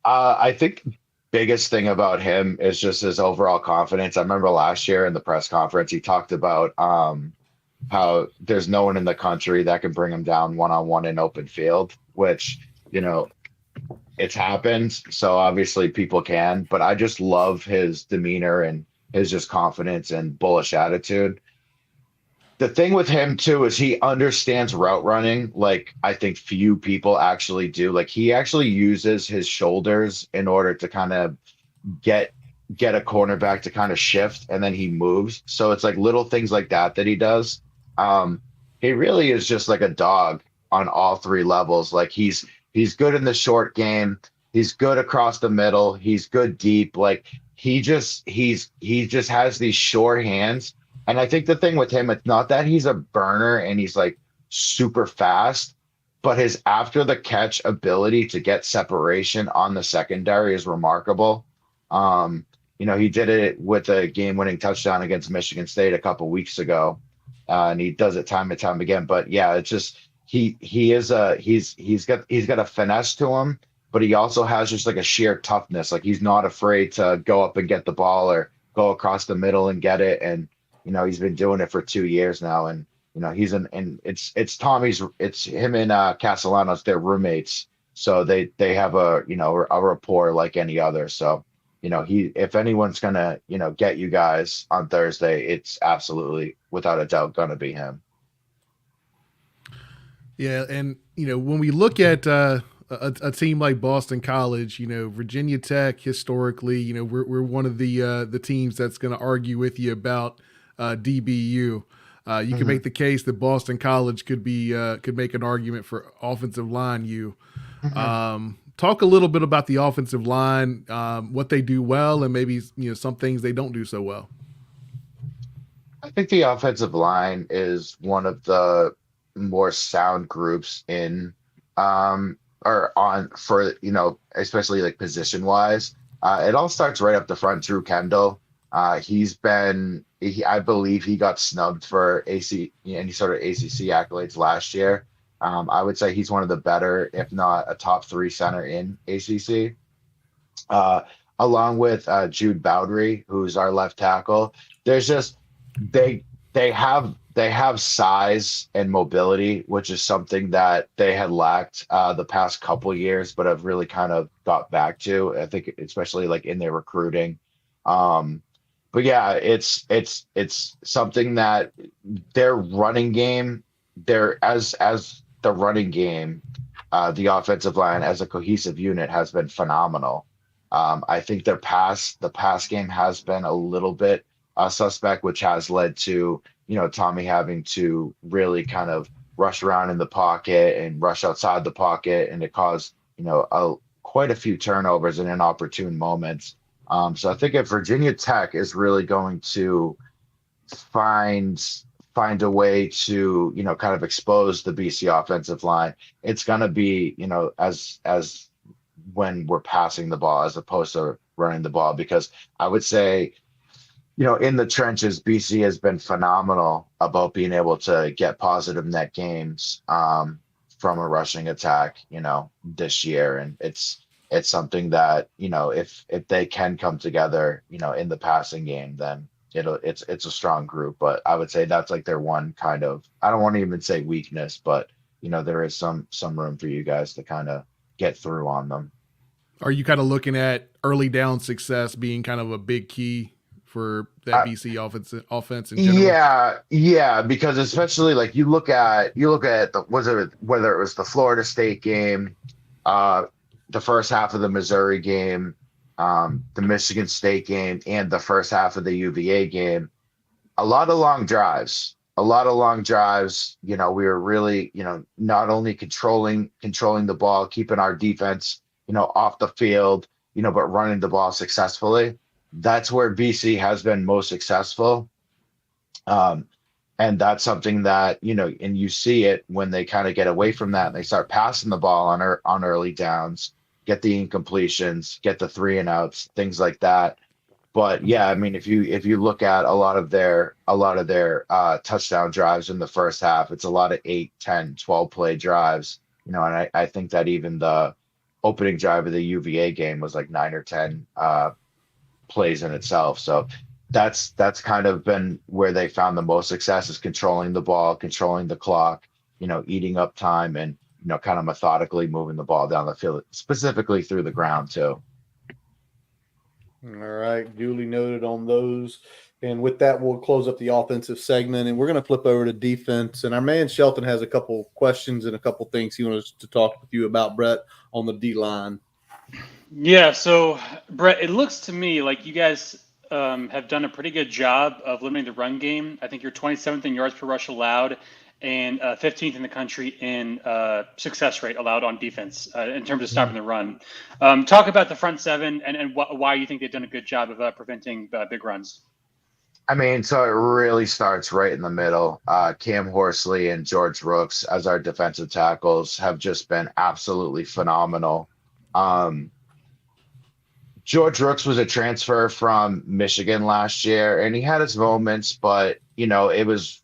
I think biggest thing about him is just his overall confidence. I remember last year in the press conference, he talked about how there's no one in the country that can bring him down one-on-one in open field, which, it's happened. So obviously people can, but I just love his demeanor and his just confidence and bullish attitude. The thing with him too is he understands route running like I think few people actually do. Like he actually uses his shoulders in order to kind of get a cornerback to kind of shift, and then he moves. So it's like little things like that he does. He really is just like a dog on all three levels. Like he's good in the short game. He's good across the middle. He's good deep. Like he just has these sure hands. And I think the thing with him, it's not that he's a burner and he's like super fast, but his after the catch ability to get separation on the secondary is remarkable. He did it with a game-winning touchdown against Michigan State a couple weeks ago, and he does it time and time again. But yeah, it's just he's got a finesse to him, but he also has just like a sheer toughness. Like he's not afraid to go up and get the ball or go across the middle and get it. And he's been doing it for 2 years now, and it's Tommy's. It's him and Castellanos. They're roommates, so they have a rapport like any other. So if anyone's gonna get you guys on Thursday, it's absolutely without a doubt gonna be him. Yeah, and when we look at a team like Boston College, Virginia Tech historically, we're one of the teams that's going to argue with you about DBU. You can make the case that Boston College could make an argument for offensive line. Talk a little bit about the offensive line, what they do well, and maybe some things they don't do so well. I think the offensive line is one of the more sound groups in especially like position wise. It all starts right up the front. Drew Kendall, I believe he got snubbed for any sort of ACC accolades last year. I would say he's one of the better, if not a top 3 center in ACC, along with Jude Boudry, who's our left tackle. There's just they have size and mobility, which is something that they had lacked the past couple years, but have really kind of got back to. I think especially like in their recruiting. But yeah, it's something that their running game, as the running game, the offensive line as a cohesive unit has been phenomenal. I think the pass game has been a little bit suspect, which has led to Tommy having to really kind of rush around in the pocket and rush outside the pocket, and it caused, quite a few turnovers in inopportune moments. So I think if Virginia Tech is really going to find a way to, kind of expose the BC offensive line, it's going to be, as when we're passing the ball as opposed to running the ball, because I would say, in the trenches, BC has been phenomenal about being able to get positive net gains from a rushing attack, this year. And it's something that, if they can come together, in the passing game, then it's a strong group. But I would say that's like their one kind of, I don't want to even say weakness, but there is some room for you guys to kind of get through on them. Are you kind of looking at early down success being kind of a big key for that BC offense in general? Yeah, because especially like you look at whether it was the Florida State game, the first half of the Missouri game, the Michigan State game, and the first half of the UVA game, a lot of long drives. We were really, not only controlling the ball, keeping our defense, off the field, but running the ball successfully. That's where BC has been most successful. And that's something that, and you see it when they kind of get away from that and they start passing the ball on early downs, get the incompletions, get the 3 and outs, things like that. But yeah, I mean, if you look at a lot of their touchdown drives in the first half, it's a lot of 8, 10, 12 play drives, and I think that even the opening drive of the UVA game was like 9 or 10 plays in itself. So that's kind of been where they found the most success, is controlling the ball, controlling the clock, eating up time, and kind of methodically moving the ball down the field, specifically through the ground too. All right, duly noted on those. And with that, we'll close up the offensive segment, and we're going to flip over to defense. And our man Shelton has a couple questions and a couple things he wants to talk with you about, Brett, on the D line. Yeah, so Brett, it looks to me like you guys have done a pretty good job of limiting the run game. I think you're 27th in yards per rush allowed and 15th in the country in success rate allowed on defense in terms of stopping the run. Talk about the front seven and why you think they've done a good job of preventing big runs. I mean, so it really starts right in the middle. Cam Horsley and George Rooks as our defensive tackles have just been absolutely phenomenal. George Rooks was a transfer from Michigan last year, and he had his moments, but, it was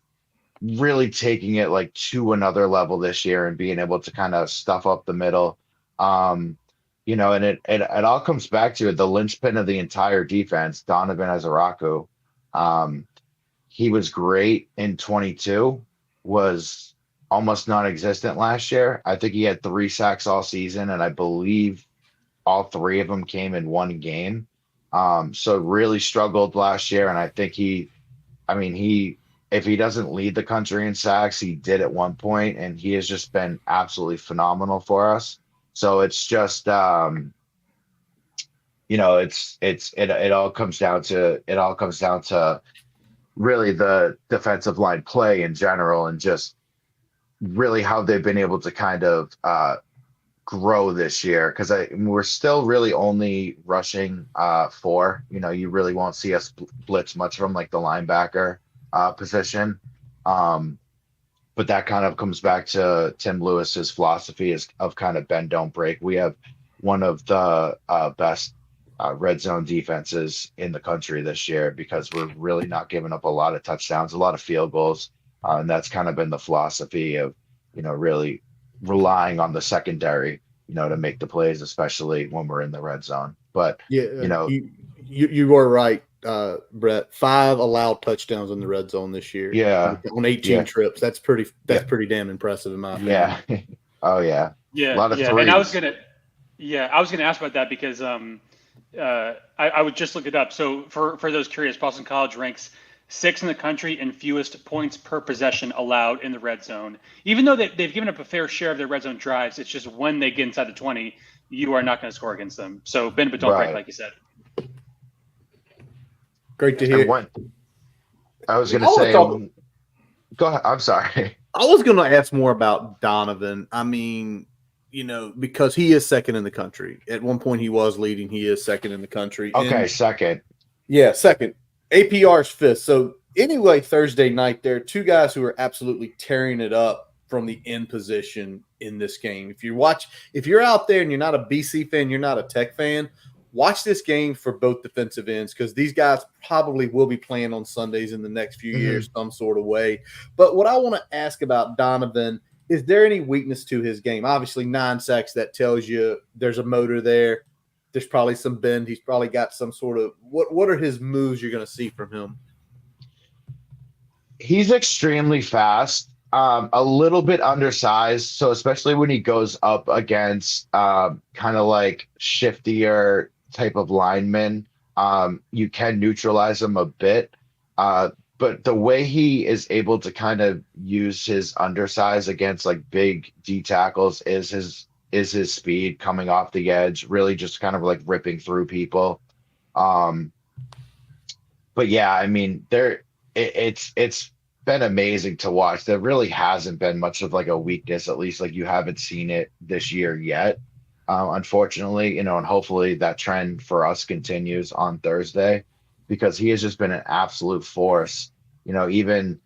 really taking it like to another level this year and being able to kind of stuff up the middle. And it all comes back to the linchpin of the entire defense, Donovan Azaraku. He was great in 22, was almost non-existent last year. I think he had 3 sacks all season, and I believe all 3 of them came in one game. So really struggled last year. And I think if he doesn't lead the country in sacks, he did at one point, and he has just been absolutely phenomenal for us. So it's just, it all comes down to really the defensive line play in general, and just really how they've been able to kind of grow this year, because we're still really only rushing 4. You really won't see us blitz much from like the linebacker position, but that kind of comes back to Tim Lewis's philosophy of kind of bend don't break. We have one of the best red zone defenses in the country this year, because we're really not giving up a lot of touchdowns, a lot of field goals, and that's kind of been the philosophy of really relying on the secondary, to make the plays, especially when we're in the red zone. But you were right, Brett. 5 allowed touchdowns in the red zone this year. Yeah, on 18 trips. That's pretty damn impressive in my opinion. Yeah. Oh yeah. Yeah. A lot of threes. And I was gonna ask about that because I would just look it up. So for those curious, Boston College ranks 6th in the country and fewest points per possession allowed in the red zone. Even though they've given up a fair share of their red zone drives, it's just when they get inside the 20, you are not going to score against them. So bend but don't break, like you said. Great to hear. I was going to say, go ahead. I'm sorry. I was going to ask more about Donovan. I mean, because he is second in the country. At one point, he was leading. He is second in the country. Okay, and, second. Yeah, second. APR's fifth. So anyway, Thursday night, there are two guys who are absolutely tearing it up from the end position in this game. If you're out there and you're not a BC fan, you're not a Tech fan, watch this game for both defensive ends because these guys probably will be playing on Sundays in the next few years some sort of way. But what I want to ask about Donovan, is there any weakness to his game? Obviously, 9 sacks, that tells you there's a motor there. There's probably some bend. He's probably got some sort of – what are his moves you're going to see from him? He's extremely fast, a little bit undersized. So especially when he goes up against kind of like shiftier type of linemen, you can neutralize him a bit. But the way he is able to kind of use his undersize against like big D tackles is his speed coming off the edge, really just kind of like ripping through people. But yeah, I mean, it's been amazing to watch. There really hasn't been much of like a weakness, at least like you haven't seen it this year yet. Unfortunately, and hopefully that trend for us continues on Thursday, because he has just been an absolute force, even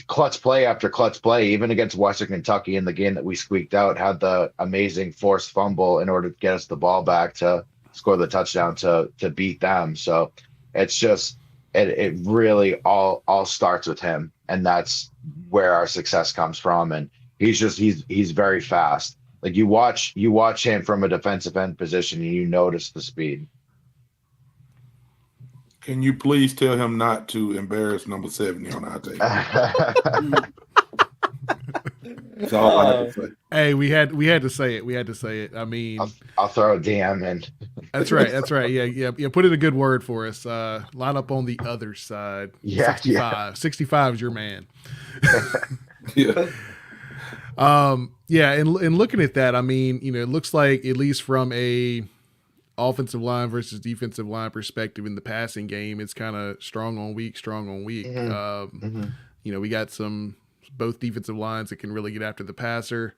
clutch play after clutch play, even against Western Kentucky in the game that we squeaked out, had the amazing forced fumble in order to get us the ball back to score the touchdown to beat them. So it's just, it really all starts with him, and that's where our success comes from. And he's very fast. Like you watch him from a defensive end position and you notice the speed. Can you please tell him not to embarrass number 70 on our tape? That's all I have to say. Hey, we had to say it. I mean, I'll throw a DM in. That's right. Yeah. Put in a good word for us. Line up on the other side. Yeah, 65. 65 is your man. Yeah. And looking at that, I mean, it looks like, at least from a offensive line versus defensive line perspective in the passing game, it's kind of strong on weak. We got both defensive lines that can really get after the passer,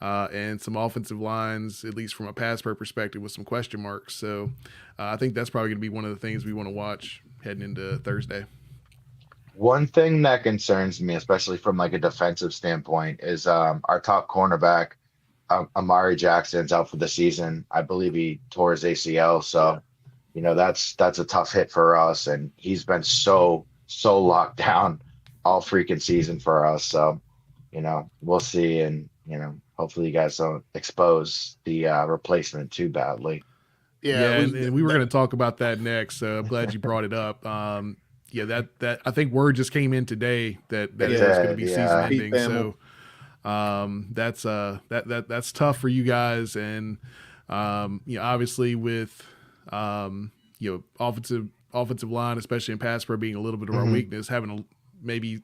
and some offensive lines, at least from a pass pro perspective, with some question marks. So I think that's probably going to be one of the things we want to watch heading into Thursday. One thing that concerns me, especially from like a defensive standpoint, is our top cornerback, Amari Jackson's out for the season. I believe he tore his ACL. So, that's a tough hit for us. And he's been so locked down all freaking season for us. So, we'll see. And, hopefully you guys don't expose the replacement too badly. Yeah. And we were going to talk about that next. So I'm glad you brought it up. That I think word just came in today that it's going to be season ending. So that's tough for you guys. And obviously with offensive line, especially in pass pro, being a little bit of our weakness, having maybe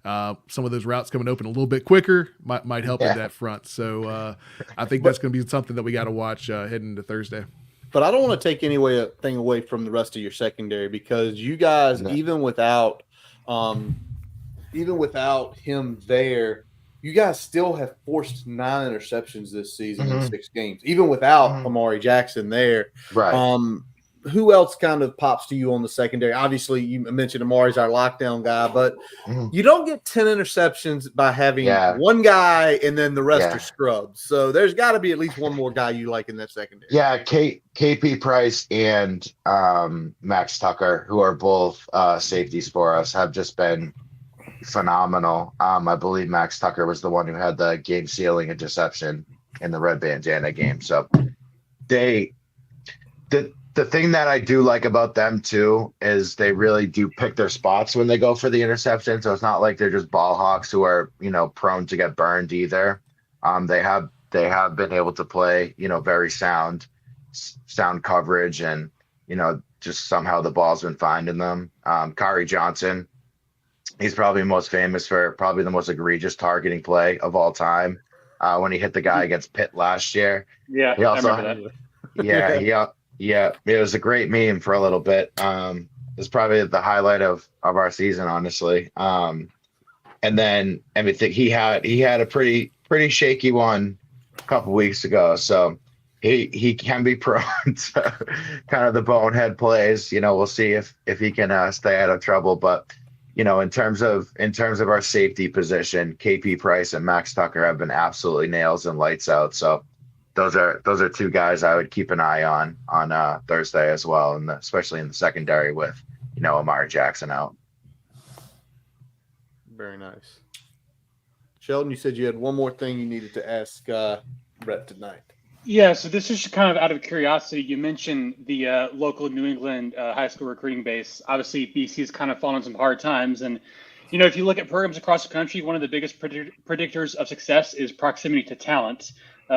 some of those routes coming open a little bit quicker might help in that front. So I think that's going to be something that we got to watch heading into Thursday. But I don't want to take anything away from the rest of your secondary, because you guys, even without him there, you guys still have forced 9 interceptions this season in 6 games, even without Amari Jackson there. Right. Who else kind of pops to you on the secondary? Obviously, you mentioned Amari's our lockdown guy, but you don't get 10 interceptions by having one guy and then the rest are scrubs. So there's got to be at least one more guy you like in that secondary. Yeah, KP Price and Max Tucker, who are both safeties for us, have just been phenomenal. I believe Max Tucker was the one who had the game-sealing interception in the red bandana game. So the thing that I do like about them too is they really do pick their spots when they go for the interception. So it's not like they're just ball hawks who are, prone to get burned either. They have been able to play, very sound coverage, and, just somehow the ball's been finding them. Kari Johnson, he's probably most famous for probably the most egregious targeting play of all time, when he hit the guy against Pitt last year. Yeah, he also, I remember that. Yeah, it was a great meme for a little bit. It's probably the highlight of our season, honestly. And And then everything he had a pretty shaky one a couple weeks ago. So he can be prone to kind of the bonehead plays. We'll see if he can stay out of trouble. But in terms of our safety position, KP Price and Max Tucker have been absolutely nails and lights out. So those are two guys I would keep an eye on Thursday as well, and especially in the secondary with Amari Jackson out. Very nice. Sheldon, you said you had one more thing you needed to ask Brett tonight. Yeah, so this is kind of out of curiosity. You mentioned the local New England high school recruiting base. Obviously, BC's kind of fallen on some hard times. And, if you look at programs across the country, one of the biggest predictors of success is proximity to talent.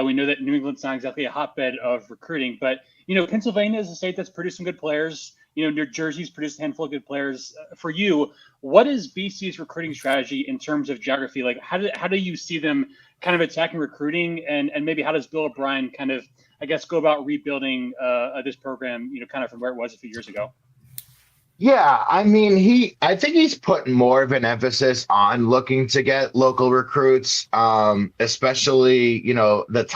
We know that New England's not exactly a hotbed of recruiting, but, Pennsylvania is a state that's produced some good players. New Jersey's produced a handful of good players. For you, what is BC's recruiting strategy in terms of geography? Like, how do you see them kind of attacking recruiting, and maybe how does Bill O'Brien kind of, I guess, go about rebuilding this program, kind of from where it was a few years ago? Yeah, I mean, I think he's putting more of an emphasis on looking to get local recruits, especially, the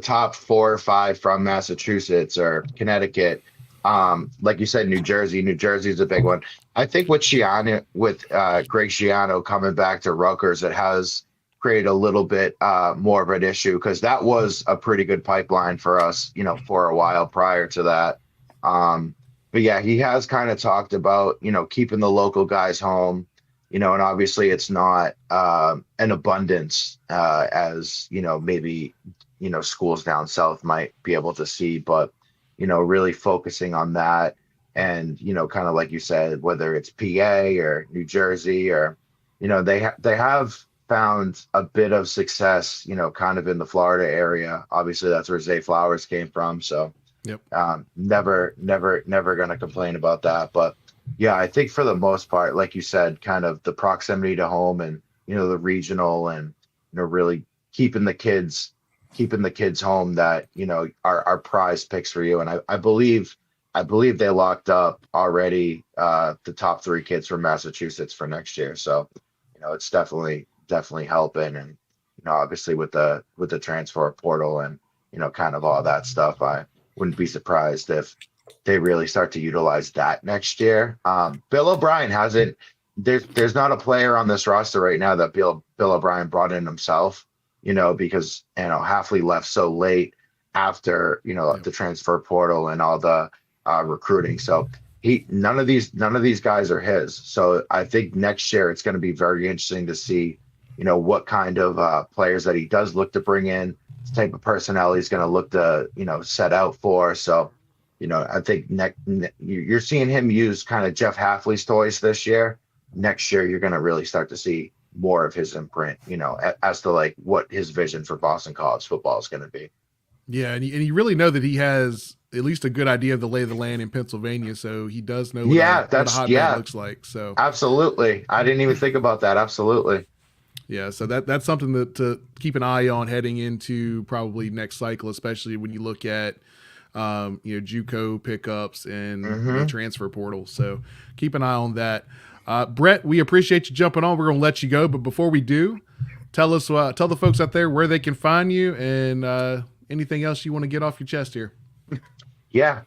top 4 or 5 from Massachusetts or Connecticut. Like you said, New Jersey is a big one. I think with Greg Schiano coming back to Rutgers, it has created a little bit more of an issue, because that was a pretty good pipeline for us, for a while prior to that. But yeah, he has kind of talked about, keeping the local guys home, and obviously it's not an abundance as, maybe, schools down south might be able to see, but, really focusing on that. And, kind of like you said, whether it's PA or New Jersey or, they have found a bit of success, kind of in the Florida area. Obviously that's where Zay Flowers came from. So yep. Never going to complain about that. But yeah, I think for the most part, like you said, kind of the proximity to home and, the regional and, really keeping the kids home that, are prize picks for you. And I believe they locked up already the top 3 kids from Massachusetts for next year. So, it's definitely helping. And, obviously with the transfer portal and, kind of all that stuff, I wouldn't be surprised if they really start to utilize that next year. Bill O'Brien hasn't, there's not a player on this roster right now that Bill O'Brien brought in himself, because, Hafley left so late after, the transfer portal and all the recruiting. So none of these guys are his. So I think next year it's going to be very interesting to see, what kind of players that he does look to bring in, the type of personnel he's going to look to, set out for. So, I think you're seeing him use kind of Jeff Hafley's toys this year. Next year, you're going to really start to see more of his imprint, as to like what his vision for Boston college football is going to be. Yeah. And you really know that he has at least a good idea of the lay of the land in Pennsylvania. So he does know what a hotbed looks like. So absolutely. I didn't even think about that. Absolutely. Yeah, so that's something to keep an eye on heading into probably next cycle, especially when you look at JUCO pickups and the transfer portal. So keep an eye on that. Brett, we appreciate you jumping on. We're going to let you go, but before we do, tell the folks out there where they can find you and anything else you want to get off your chest here. Yeah.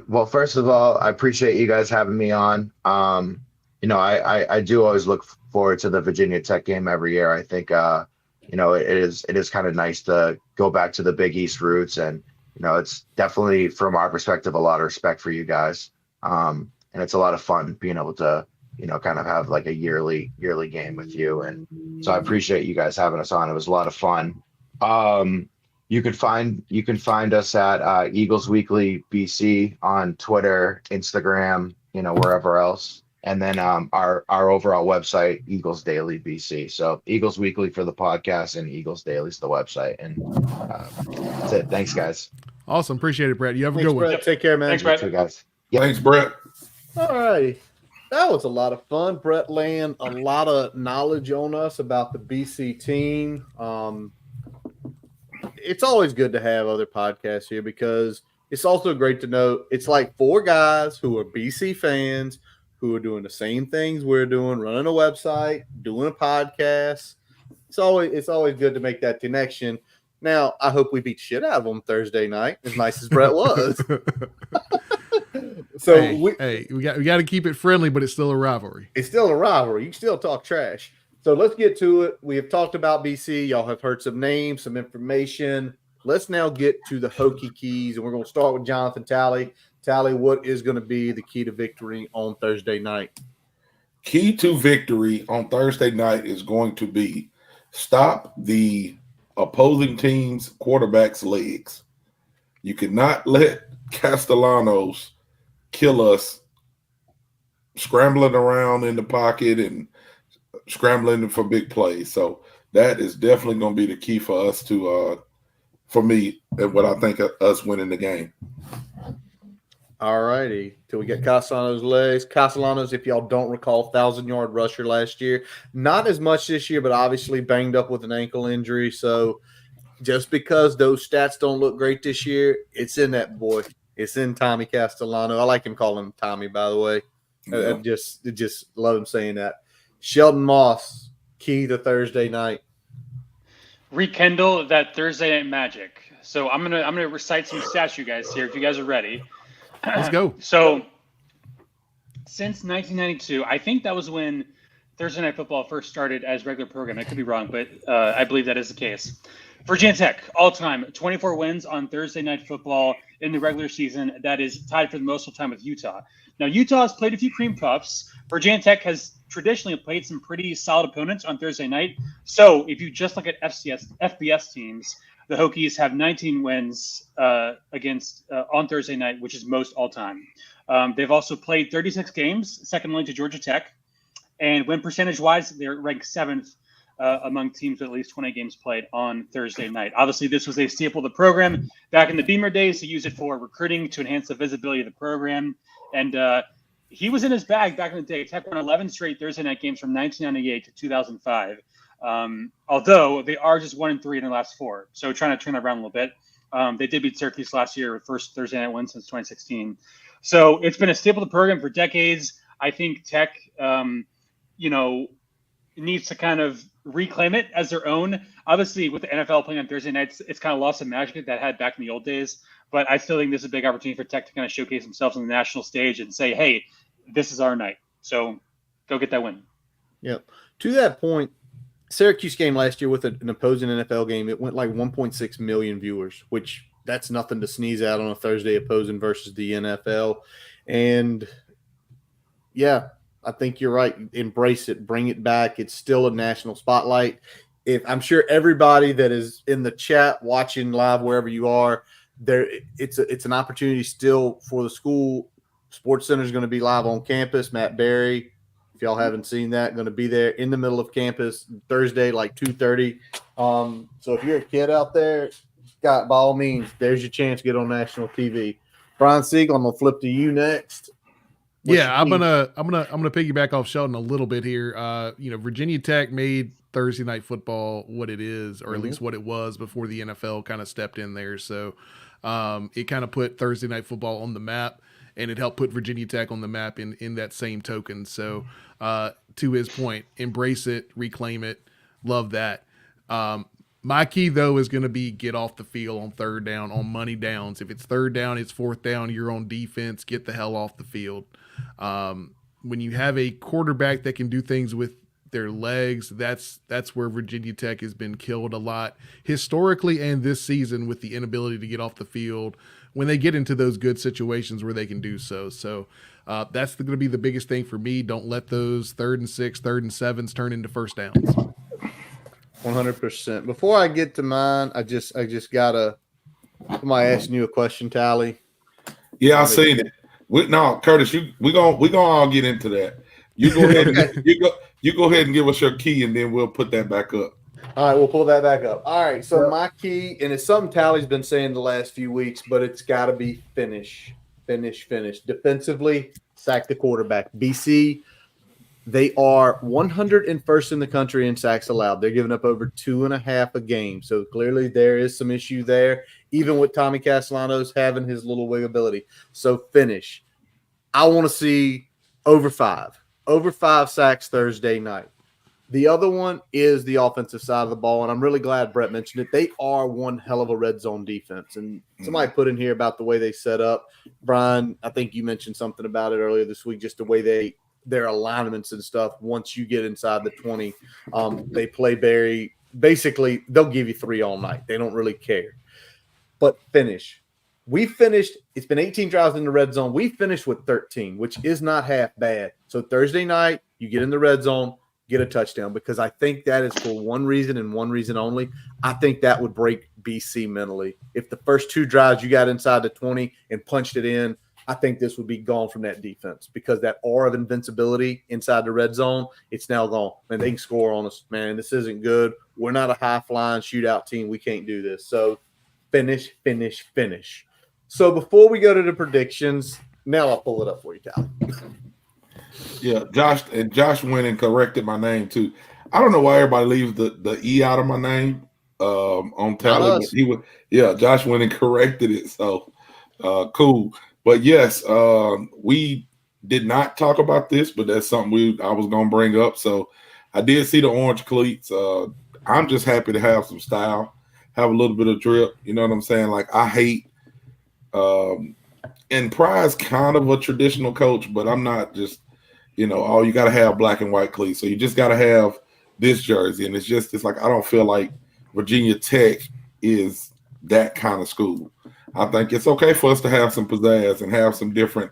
Well, first of all, I appreciate you guys having me on. I do always look forward to the Virginia Tech game every year. I think, it is kind of nice to go back to the Big East roots, and, it's definitely from our perspective, a lot of respect for you guys. And it's a lot of fun being able to, kind of have like a yearly game with you. And so I appreciate you guys having us on. It was a lot of fun. You can find us at Eagles Weekly BC on Twitter, Instagram, wherever else. And then our overall website, Eagles Daily BC. So Eagles Weekly for the podcast and Eagles Daily is the website. And that's it. Thanks, guys. Awesome. Appreciate it, Brett. You have a good one. Brett. Take care, man. Thanks, Brett. You too, guys. Yep. Thanks, Brett. All right. That was a lot of fun. Brett laying a lot of knowledge on us about the BC team. It's always good to have other podcasts here because it's also great to know it's like 4 guys who are BC fans who are doing the same things we're doing, running a website, doing a podcast. It's always good to make that connection. Now, I hope we beat shit out of them Thursday night, as nice as Brett was. So we got to keep it friendly, but it's still a rivalry. It's still a rivalry. You can still talk trash. So let's get to it. We have talked about BC. Y'all have heard some names, some information. Let's now get to the Hokie keys, and we're going to start with Jonathan Talley. Talley, what is going to be the key to victory on Thursday night? Key to victory on Thursday night is going to be stop the opposing team's quarterback's legs. You cannot let Castellanos kill us scrambling around in the pocket and scrambling for big plays. So that is definitely going to be the key for us to, for me, and what I think of us winning the game. All righty. Till we get Castellanos' legs. Castellanos, if y'all don't recall, 1,000-yard rusher last year. Not as much this year, but obviously banged up with an ankle injury. So just because those stats don't look great this year, it's in that boy. It's in Tommy Castellano. I like him calling him Tommy, by the way. Yeah. I just love him saying that. Sheldon Moss, key to Thursday night. Rekindle that Thursday night magic. So I'm gonna recite some stats, you guys here, if you guys are ready. Let's go. So since 1992, I think that was when Thursday Night Football first started as regular program. I could be wrong, but I believe that is the case. Virginia Tech, all-time, 24 wins on Thursday Night Football in the regular season. That is tied for the most of the time with Utah. Now, Utah has played a few cream puffs. Virginia Tech has traditionally played some pretty solid opponents on Thursday night. So if you just look at FBS teams, the Hokies have 19 wins against on Thursday night, which is most all-time. They've also played 36 games, second only to Georgia Tech. And win percentage-wise, they're ranked 7th among teams with at least 20 games played on Thursday night. Obviously, this was a staple of the program back in the Beamer days to use it for recruiting to enhance the visibility of the program. And he was in his bag back in the day. Tech won 11 straight Thursday night games from 1998 to 2005. Although they are just 1-3 in their last 4. So trying to turn that around a little bit. They did beat Syracuse last year, first Thursday night win since 2016. So it's been a staple of the program for decades. I think Tech, needs to kind of reclaim it as their own. Obviously, with the NFL playing on Thursday nights, it's kind of lost some magic that had back in the old days. But I still think this is a big opportunity for Tech to kind of showcase themselves on the national stage and say, hey, this is our night. So go get that win. Yep. To that point, Syracuse game last year with an opposing NFL game, it went like 1.6 million viewers, which that's nothing to sneeze at on a Thursday opposing versus the NFL. And yeah, I think you're right. Embrace it, bring it back. It's still a national spotlight. I'm sure everybody that is in the chat, watching live wherever you are, there it's an opportunity still for the school. Sports Center is going to be live on campus. Matt Berry, if y'all haven't seen that, going to be there in the middle of campus Thursday, like 2:30. So if you're a kid out there, Scott, by all means, there's your chance to get on national TV. Brian Siegel, I'm gonna flip to you next. I'm gonna piggyback off Sheldon a little bit here. Virginia Tech made Thursday Night Football what it is, or at least what it was before the NFL kind of stepped in there. So it kind of put Thursday Night Football on the map, and it helped put Virginia Tech on the map in that same token. So to his point, embrace it, reclaim it, love that. My key, though, is going to be get off the field on third down, on money downs. If it's third down, it's fourth down, you're on defense, get the hell off the field. When you have a quarterback that can do things with their legs, that's where Virginia Tech has been killed a lot historically and this season with the inability to get off the field when they get into those good situations where they can do so. So that's going to be the biggest thing for me. Don't let those 3rd and 6, 3rd and 7s turn into first downs. 100%. Before I get to mine, I just gotta. Somebody asking you a question, Tally. Yeah, I seen it. Curtis, we gonna all get into that. You go ahead and you go ahead and give us your key, and then we'll put that back up. All right, we'll pull that back up. All right, so my key, and it's something Tally's been saying the last few weeks, but it's got to be finish. Defensively, sack the quarterback. BC. They are 101st in the country in sacks allowed. They're giving up over 2.5 a game. So clearly there is some issue there, even with Tommy Castellanos having his little wigability. So finish. I want to see Over 5. Over 5 sacks Thursday night. The other one is the offensive side of the ball, and I'm really glad Brett mentioned it. They are one hell of a red zone defense. And somebody put in here about the way they set up. Brian, I think you mentioned something about it earlier this week, just the way their alignments and stuff. Once you get inside the 20, they play very – basically, they'll give you 3 all night. They don't really care. But finish. We finished – it's been 18 drives in the red zone. We finished with 13, which is not half bad. So Thursday night, you get in the red zone, get a touchdown, because I think that is for one reason and one reason only. I think that would break BC mentally. If the first 2 drives you got inside the 20 and punched it in, I think this would be gone from that defense, because that aura of invincibility inside the red zone, it's now gone. Man, they can score on us. Man, this isn't good. We're not a high-flying shootout team. We can't do this. So finish, finish, finish. So before we go to the predictions, now I'll pull it up for you, Tal. Yeah, Josh went and corrected my name too. I don't know why everybody leaves the E out of my name on tele. Josh went and corrected it. So cool. But yes, we did not talk about this, but that's something I was gonna bring up. So I did see the orange cleats. I'm just happy to have some style, have a little bit of drip. You know what I'm saying? Like, I hate and Pry's kind of a traditional coach, but I'm not just, you got to have black and white cleats. So you just got to have this jersey. And it's like, I don't feel like Virginia Tech is that kind of school. I think it's okay for us to have some pizzazz and have some different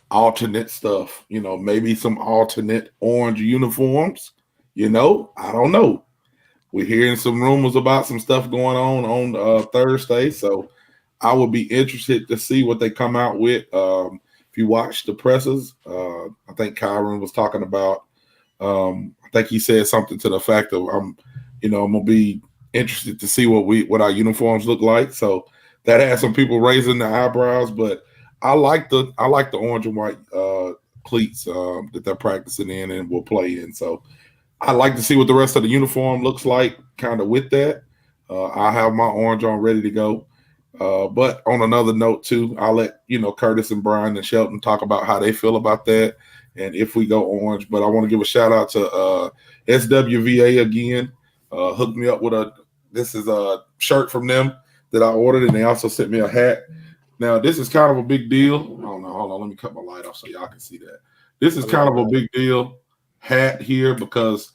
alternate stuff, maybe some alternate orange uniforms, I don't know. We're hearing some rumors about some stuff going on Thursday. So I would be interested to see what they come out with. If you watch the presses, I think Kyron was talking about, I think he said something to the fact of, I'm going to be interested to see what our uniforms look like. So that had some people raising their eyebrows, but I like the orange and white cleats that they're practicing in and will play in. So I like to see what the rest of the uniform looks like kind of with that. I have my orange on ready to go. But on another note too, I'll let Curtis and Brian and Shelton talk about how they feel about that and if we go orange. But I want to give a shout out to SWVA again. Hooked me up with this is a shirt from them that I ordered, and they also sent me a hat. Now this is kind of a big deal. Oh no, hold on, let me cut my light off so y'all can see that. This is kind of a big deal hat here, because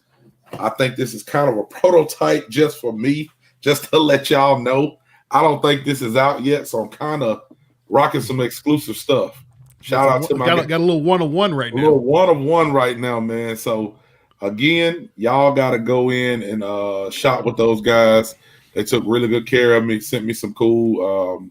I think this is kind of a prototype just for me, just to let y'all know. I don't think this is out yet, so I'm kind of rocking some exclusive stuff. Shout out to my got a little 1-on-1 right now. A little 1-on-1 right now, man. So again, y'all got to go in and shop with those guys. They took really good care of me, sent me some cool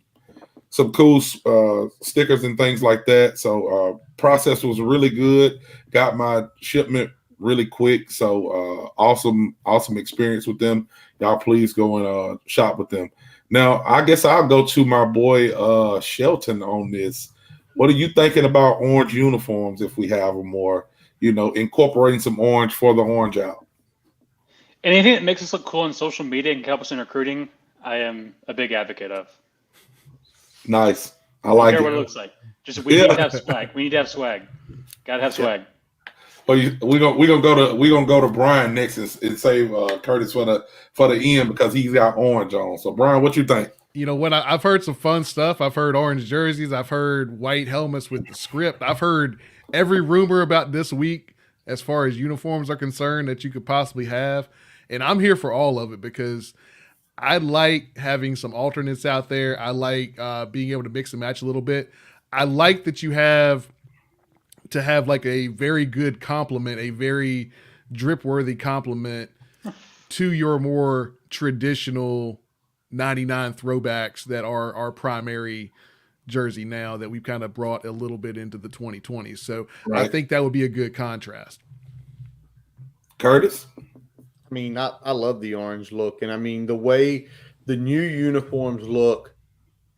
stickers and things like that. So process was really good. Got my shipment really quick. So awesome experience with them. Y'all please go and shop with them. Now, I guess I'll go to my boy Shelton on this. What are you thinking about orange uniforms if we have them, or, incorporating some orange for the orange out? Anything that makes us look cool on social media and can help us in recruiting, I am a big advocate of. Nice. I like it. What it looks like. We need to have swag. We need to have swag. Gotta have swag. Well, we're gonna go to Brian next and save Curtis for the end, because he's got orange on. So Brian, what you think? I've heard some fun stuff. I've heard orange jerseys. I've heard white helmets with the script. I've heard every rumor about this week as far as uniforms are concerned that you could possibly have, and I'm here for all of it, because I like having some alternates out there. I like being able to mix and match a little bit. I like that you have to have like a very good complement, a very drip-worthy complement to your more traditional 99 throwbacks that are our primary jersey now, that we've kind of brought a little bit into the 2020s. So right. I think that would be a good contrast. Curtis? I mean, I love the orange look. And I mean, the way the new uniforms look,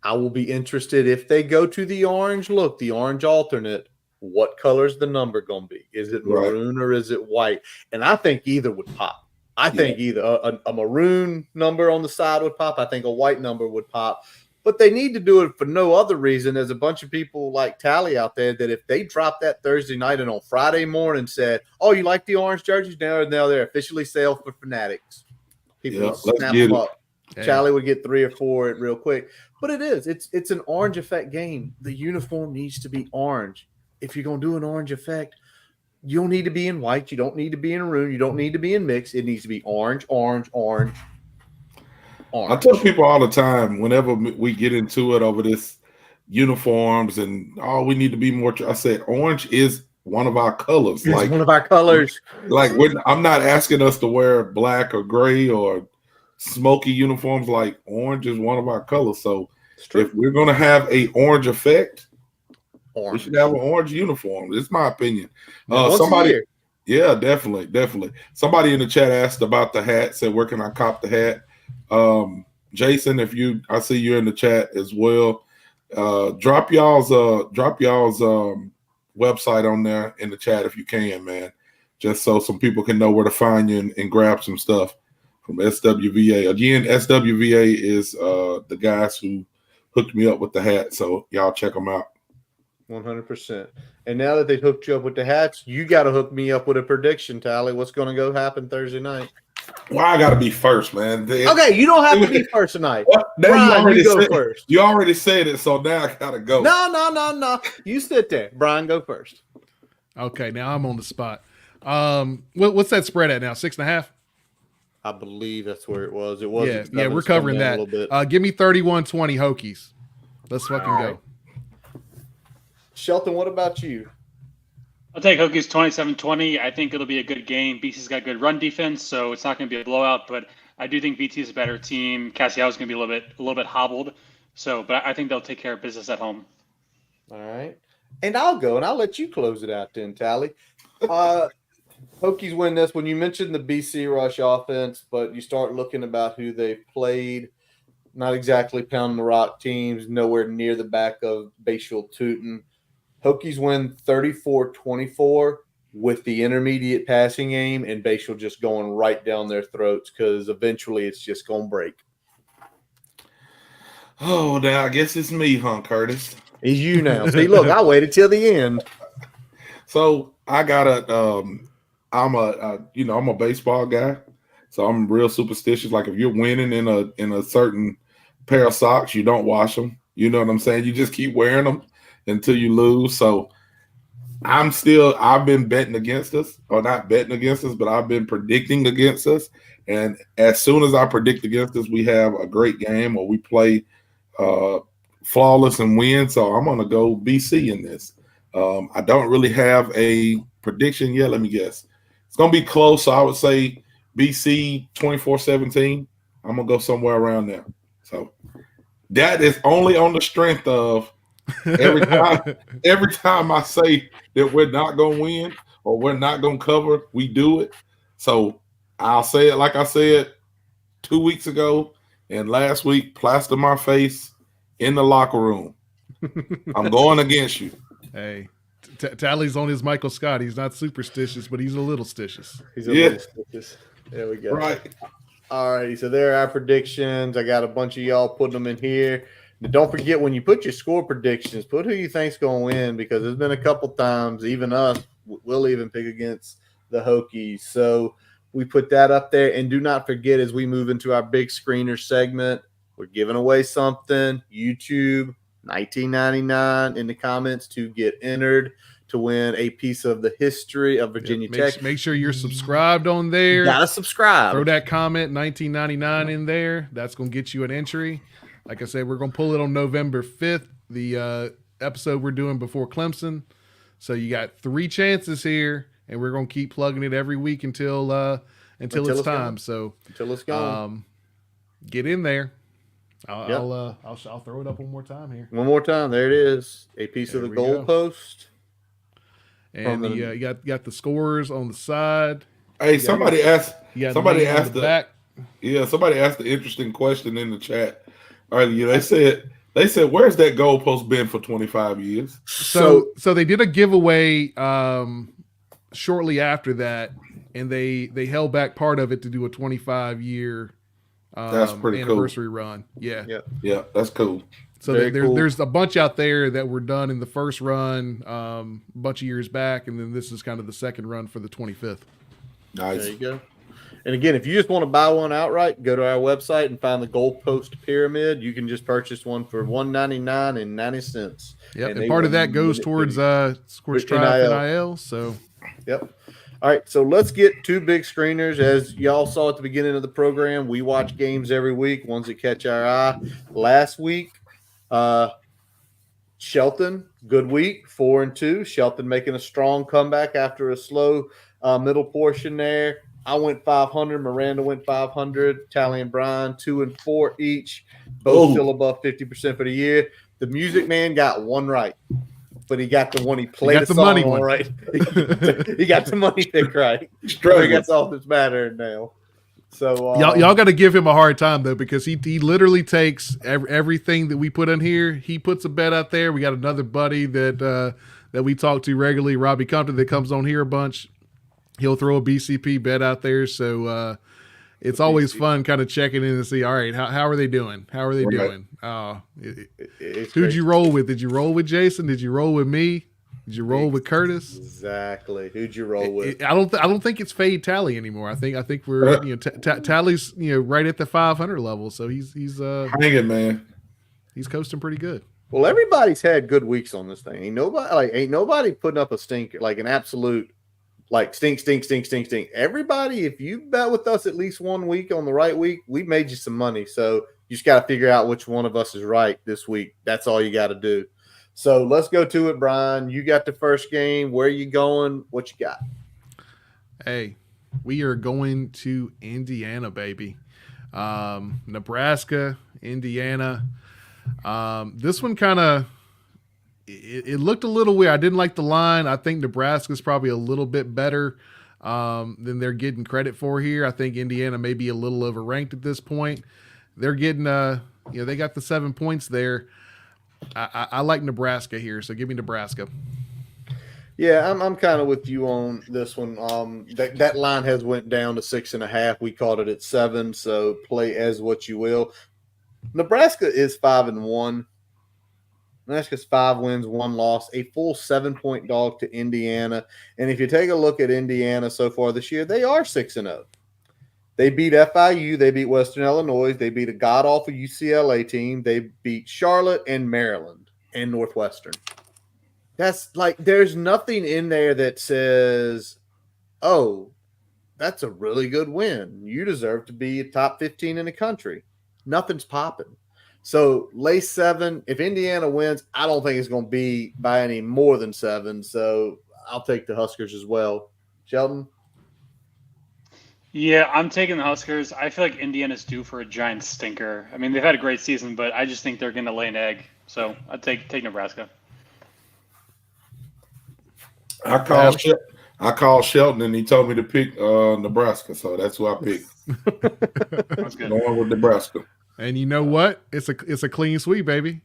I will be interested if they go to the orange look, the orange alternate. What color is the number going to be? Is it maroon or is it white? And I think either would pop. I think either a maroon number on the side would pop. I think a white number would pop. But they need to do it for no other reason. There's a bunch of people like Tally out there that if they drop that Thursday night and on Friday morning said, "Oh, you like the orange jerseys?" Now they're officially sale for Fanatics. People Yeah, would let's snap get them it. up. Hey. Charlie would get 3 or 4 real quick. But it's an orange effect game. The uniform needs to be orange. If you're gonna do an orange effect, you don't need to be in white. You don't need to be in maroon. You don't need to be in mix. It needs to be orange, orange, orange, I orange. tell people all the time, whenever we get into it over this uniforms and we need to be more. I said orange is one of our colors. It's one of our colors. Like I'm not asking us to wear black or gray or smoky uniforms. Like orange is one of our colors. So if we're gonna have a orange effect, we should have an orange uniform. It's my opinion. Somebody, yeah, definitely. Somebody in the chat asked about the hat. Said, "Where can I cop the hat?" Jason, I see you in the chat as well. Drop y'all's website on there in the chat if you can, man. Just so some people can know where to find you and grab some stuff from SWVA. Again, SWVA is the guys who hooked me up with the hat, so y'all check them out. 100%. And now that they hooked you up with the hats, you got to hook me up with a prediction, Tally. What's going to go happen Thursday night? Well, I got to be first, man. Okay, you don't have to be first tonight. Brian, you go first. You already said it, so now I got to go. No. You sit there. Brian, go first. Okay, now I'm on the spot. What's that spread at now? 6.5? I believe that's where it was. It was. Yeah, we're covering that. A little bit. Give me 31-20 Hokies. Let's fucking go. Shelton, what about you? I'll take Hokies 27-20. I think it'll be a good game. BC's got good run defense, so it's not going to be a blowout. But I do think BT is a better team. Cassiao's going to be a little bit hobbled. So, but I think they'll take care of business at home. All right, and I'll go and I'll let you close it out then, Tally. Hokies win this. When you mentioned the BC Rush offense, but you start looking about who they've played. Not exactly pounding the rock teams. Nowhere near the back of Bayshore Tootin. Hokies win 34-24 with the intermediate passing game, and Bayshore just going right down their throats because eventually it's just going to break. Oh, now I guess it's me, huh, Curtis? It's you now. See, look, I waited till the end. So I got I'm a baseball guy, so I'm real superstitious. Like if you're winning in a certain pair of socks, you don't wash them. You know what I'm saying? You just keep wearing them until you lose. So I've been betting against us, or not betting against us, but I've been predicting against us. And as soon as I predict against us, we have a great game or we play flawless and win. So I'm going to go BC in this. I don't really have a prediction yet. Let me guess. It's going to be close. So I would say BC 24-17. I'm going to go somewhere around there. So that is only on the strength of every time I say that we're not going to win or we're not going to cover, we do it. So I'll say it like I said 2 weeks ago and last week, plaster my face in the locker room. I'm going against you. Hey, Tally's on his Michael Scott. He's not superstitious, but he's a little stitious. He's a little stitious. There we go. Right. All righty. So there are our predictions. I got a bunch of y'all putting them in here. Now, don't forget when you put your score predictions, put who you think's going to win because there's been a couple times, even us, we'll even pick against the Hokies. So we put that up there. And do not forget, as we move into our big screener segment, we're giving away something. YouTube, $19.99 in the comments to get entered to win a piece of the history of Virginia Tech. Make sure you're subscribed on there. You gotta subscribe. Throw that comment $19.99 in there. That's gonna get you an entry. Like I said, we're gonna pull it on November 5th, the episode we're doing before Clemson. So you got 3 chances here, and we're gonna keep plugging it every week until it's time. Gone. So until it's gone, get in there. I'll throw it up one more time here. One more time. There it is. A piece of the goalpost. And you got the scores on the side. Hey, somebody asked the back. Yeah, somebody asked an interesting question in the chat earlier. They said, "Where's that goalpost been for 25 years?" So they did a giveaway shortly after that, and they held back part of it to do a 25-year That's pretty cool. anniversary run. Yeah. Yeah, that's cool. So there's a bunch out there that were done in the first run a bunch of years back, and then this is kind of the second run for the 25th. Nice. There you go. And again, if you just want to buy one outright, go to our website and find the goalpost pyramid. You can just purchase one for $199.90. Yep, and part of that goes towards NIL. So, yep. All right, so let's get two big screeners. As y'all saw at the beginning of the program, we watch games every week, ones that catch our eye. Last week, Shelton, good week, 4-2. Shelton making a strong comeback after a slow middle portion there. I went 500. Miranda went 500. Tally and Brian 2 and 4 each. Both still above 50% for the year. The music man got one right, but he got the one he played the song on right. He got the money pick right. I think that's all that's mattering now. So y'all got to give him a hard time though, because he literally takes everything that we put in here. He puts a bet out there. We got another buddy that we talk to regularly, Robbie Compton, that comes on here a bunch. He'll throw a BCP bet out there. So it's always fun kind of checking in and see, all right, how are they doing? How are they doing? Who'd you roll with? Did you roll with Jason? Did you roll with me? Did you roll with Curtis? Exactly. Who'd you roll with? I don't think it's fade Tally anymore. I think we're Tally's right at the 500 level. So he's hanging, man. He's coasting pretty good. Well, everybody's had good weeks on this thing. Ain't nobody putting up a stinker, like an absolute stink. Everybody, if you bet with us at least 1 week on the right week, we made you some money. So you just got to figure out which one of us is right this week. That's all you got to do. So let's go to it, Brian. You got the first game. Where are you going? What you got? Hey, we are going to Indiana, baby. Nebraska, Indiana. This one kind of it looked a little weird. I didn't like the line. I think Nebraska's probably a little bit better than they're getting credit for here. I think Indiana may be a little overranked at this point. They're getting they got the 7 points there. I like Nebraska here, so give me Nebraska. Yeah, I'm kind of with you on this one. That line has went down to 6.5. We caught it at 7, so play as what you will. Nebraska is 5-1. Nebraska's 5 wins, 1 loss, a full 7-point dog to Indiana. And if you take a look at Indiana so far this year, they are 6-0. They beat FIU. They beat Western Illinois. They beat a god-awful UCLA team. They beat Charlotte and Maryland and Northwestern. That's there's nothing in there that says, oh, that's a really good win. You deserve to be a top 15 in the country. Nothing's popping. So lay 7. If Indiana wins, I don't think it's going to be by any more than 7. So I'll take the Huskers as well. Sheldon? Yeah, I'm taking the Huskers. I feel like Indiana's due for a giant stinker. I mean, they've had a great season, but I just think they're going to lay an egg. So I'd take Nebraska. I called Shelton, and he told me to pick Nebraska, so that's who I picked. That's good. Going with Nebraska. And you know what? It's a clean sweep, baby.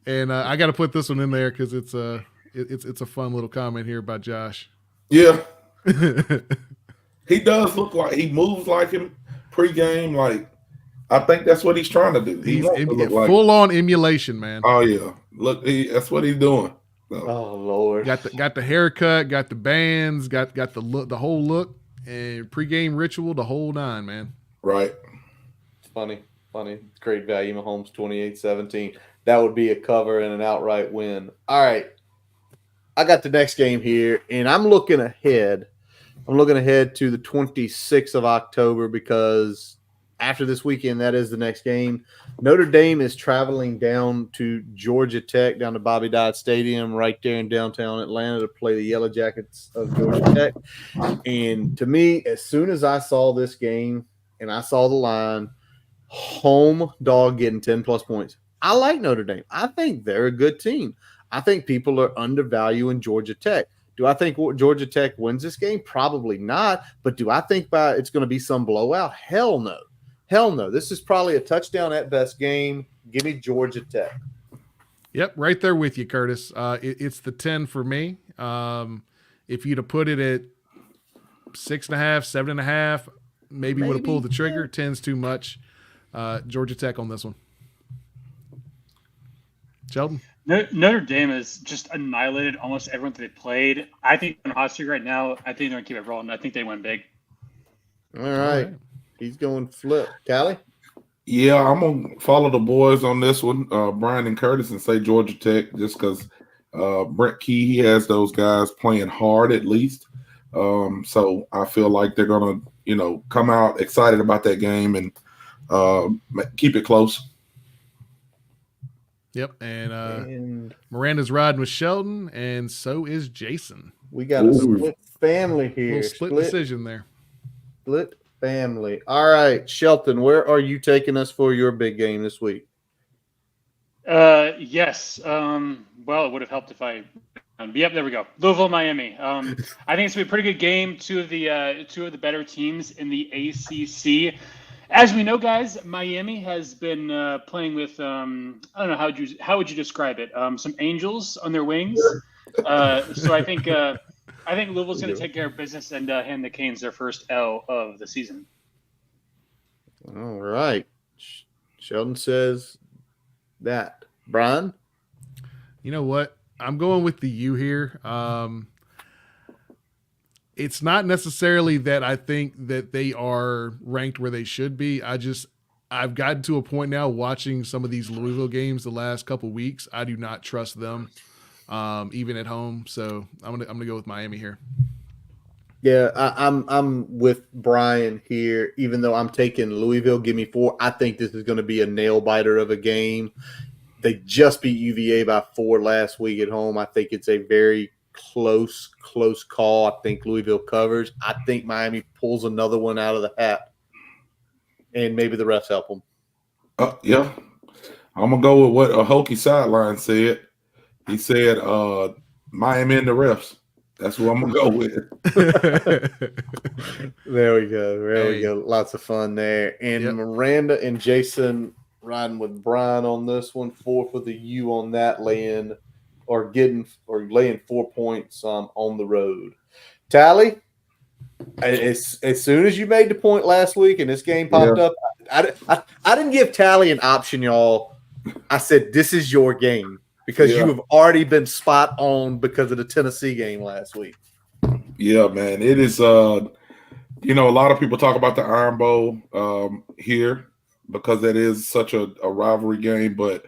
And I got to put this one in there because it's a fun little comment here by Josh. Yeah. He does look like he moves like him pregame. I think that's what he's trying to do. He's full on emulation, man. Oh yeah, look, that's what he's doing. So. Oh Lord, got the haircut, got the bands, got the look, the whole look, and pregame ritual, the whole 9, man. Right. It's funny. Great value, Mahomes 28-17. That would be a cover and an outright win. All right, I got the next game here, and I'm looking ahead. I'm looking ahead to the 26th of October because after this weekend, that is the next game. Notre Dame is traveling down to Georgia Tech, down to Bobby Dodd Stadium right there in downtown Atlanta to play the Yellow Jackets of Georgia Tech. And to me, as soon as I saw this game and I saw the line, home dog getting 10-plus points, I like Notre Dame. I think they're a good team. I think people are undervaluing Georgia Tech. Do I think Georgia Tech wins this game? Probably not. But do I think it's going to be some blowout? Hell no. Hell no. This is probably a touchdown at best game. Give me Georgia Tech. Yep, right there with you, Curtis. It's the 10 for me. If you'd have put it at 6.5, 7.5, maybe would have pulled the trigger. 10's too much. Georgia Tech on this one. Sheldon? Notre Dame has just annihilated almost everyone that they played. I think on hot streak right now, I think they're going to keep it rolling. I think they win big. All right. He's going flip. Callie? Yeah, I'm going to follow the boys on this one, Brian and Curtis, and say Georgia Tech just because Brent Key, he has those guys playing hard at least. So I feel like they're going to, come out excited about that game and keep it close. Yep, and Miranda's riding with Sheldon, and so is Jason. We got a split family here. Little split decision there. Split family. All right, Shelton, where are you taking us for your big game this week? Yes. Well, it would have helped if I. Yep, there we go. Louisville, Miami. I think it's gonna be a pretty good game. Two of the better teams in the ACC. As we know, guys, Miami has been playing with I don't know how would you describe it? Some angels on their wings. So I think Louisville's going to take care of business and hand the Canes their first L of the season. All right, Sheldon says that. Brian, you know what? I'm going with the U here. It's not necessarily that I think that they are ranked where they should be. I've gotten to a point now watching some of these Louisville games the last couple weeks. I do not trust them, even at home. So I'm gonna go with Miami here. Yeah, I'm with Brian here. Even though I'm taking Louisville, give me 4. I think this is going to be a nail biter of a game. They just beat UVA by 4 last week at home. I think it's a very close call. I think Louisville covers. I think Miami pulls another one out of the hat, and maybe the refs help them. Yeah, I'm gonna go with what a Hokie sideline said. He said, "Miami and the refs." That's what I'm gonna go with. There we go. Lots of fun there. And Miranda and Jason riding with Brian on this one. 4 for the U on that, laying 4 points on the road. Tally, as soon as you made the point last week and this game popped up, I didn't give Tally an option, y'all. I said, this is your game because you have already been spot on because of the Tennessee game last week. Yeah, man. It is, a lot of people talk about the Iron Bowl here because that is such a rivalry game, but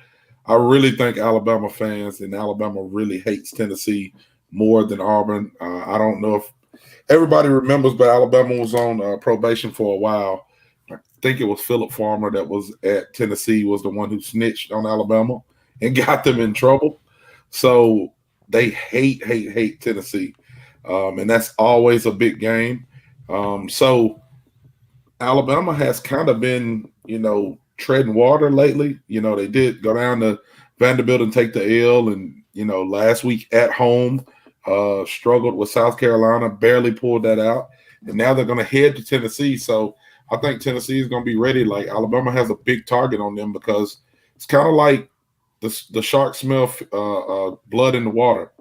I really think Alabama fans and Alabama really hates Tennessee more than Auburn. I don't know if everybody remembers, but Alabama was on probation for a while. I think it was Philip Farmer that was at Tennessee was the one who snitched on Alabama and got them in trouble. So they hate Tennessee. And that's always a big game. So Alabama has kind of been, treading water lately. They did go down to Vanderbilt and take the L, and last week at home struggled with South Carolina, barely pulled that out, and now they're going to head to Tennessee. So I think Tennessee is going to be ready. Like Alabama has a big target on them because it's kind of like the sharks smell blood in the water.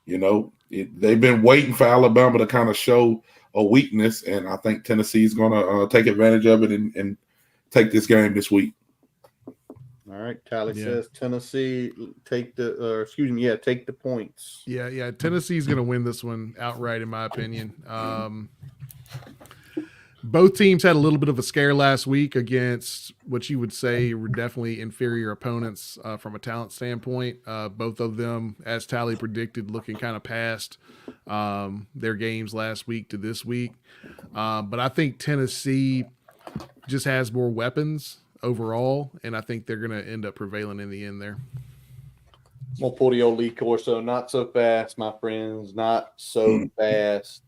They've been waiting for Alabama to kind of show a weakness, and I think Tennessee is going to take advantage of it and take this game this week. All right, Tally says Tennessee take the points. Yeah. Tennessee's going to win this one outright, in my opinion. Both teams had a little bit of a scare last week against what you would say were definitely inferior opponents from a talent standpoint. Both of them, as Tally predicted, looking kind of past their games last week to this week. But I think Tennessee just has more weapons overall, and I think they're going to end up prevailing in the end there. We'll pull the old Lee Corso. Not so fast, my friends. Not so fast.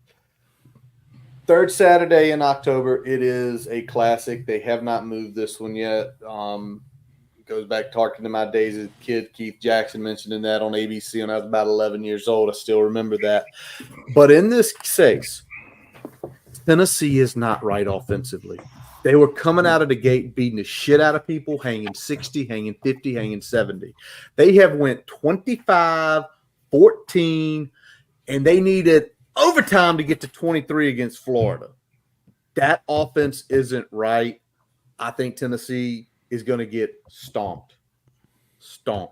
Third Saturday in October. It is a classic. They have not moved this one yet. Goes back talking to my days as a kid. Keith Jackson mentioning that on ABC when I was about 11 years old. I still remember that. But in this case, Tennessee is not right offensively. They were coming out of the gate beating the shit out of people, hanging 60, hanging 50, hanging 70. They have went 25, 14, and they needed overtime to get to 23 against Florida. That offense isn't right. I think Tennessee is going to get stomped. 2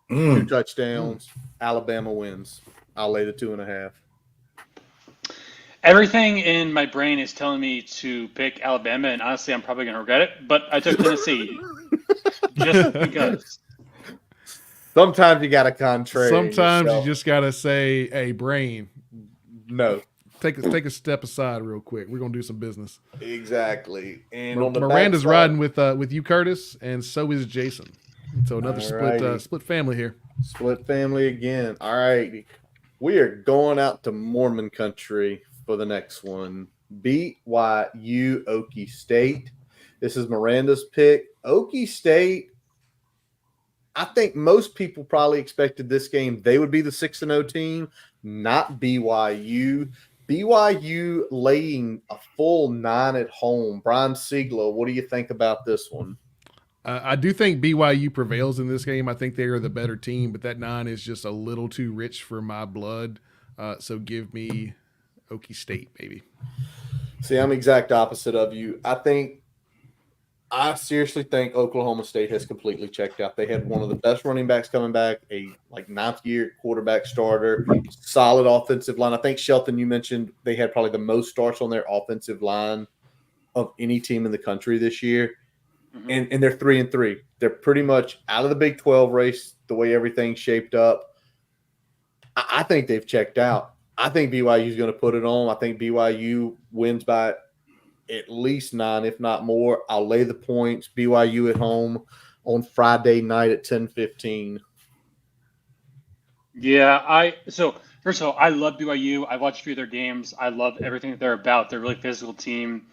Mm. touchdowns. Alabama wins. I'll lay the 2.5. Everything in my brain is telling me to pick Alabama, and honestly, I'm probably going to regret it. But I took Tennessee just because. Sometimes you got to contrary. Sometimes yourself. you just gotta say, "Hey, brain, No. take a step aside real quick. We're gonna do some business." Exactly. And on the Miranda's backside- riding with you, Curtis, and so is Jason. So another Alrighty. split family here. Split family again. All right. We are going out to Mormon country for the next one. BYU Okie State. This is Miranda's pick. Okie State, I think most people probably expected this game. They would be the 6-0 team, not BYU. BYU laying a full 9 at home. Brian Siegler, what do you think about this one? I do think BYU prevails in this game. I think they are the better team, but that 9 is just a little too rich for my blood. So give me Okie State, baby. See, I'm the exact opposite of you. I seriously think Oklahoma State has completely checked out. They had one of the best running backs coming back, a ninth-year quarterback starter, solid offensive line. I think, Shelton, you mentioned they had probably the most starts on their offensive line of any team in the country this year. Mm-hmm. And they're 3-3. They're pretty much out of the Big 12 race the way everything's shaped up. I think they've checked out. I think BYU is going to put it on. I think BYU wins by at least 9, if not more. I'll lay the points. BYU at home on Friday night at 10:15. Yeah, so first of all, I love BYU. I watched a few of their games. I love everything that they're about. They're a really physical team.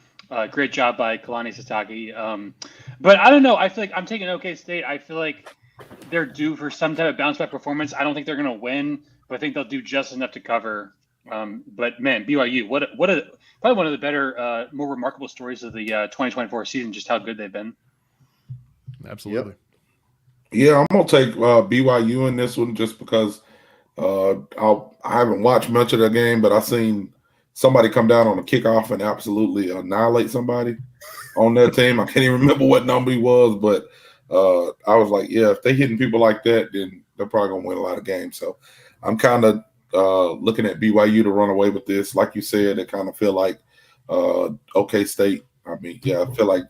Great job by Kalani Sitake. But I don't know. I feel like I'm taking OK State. I feel like they're due for some type of bounce back performance. I don't think they're going to win, but I think they'll do just enough to cover. But man, BYU, probably one of the better, more remarkable stories of the 2024 season. Just how good they've been. Absolutely. Yep. Yeah, I'm gonna take BYU in this one just because I haven't watched much of the game, but I've seen somebody come down on a kickoff and absolutely annihilate somebody on their team. I can't even remember what number he was, but I was like, yeah, if they're hitting people like that, then they're probably gonna win a lot of games. So I'm kind of looking at BYU to run away with this. Like you said, it kind of feel like OK State. I mean, yeah, I feel like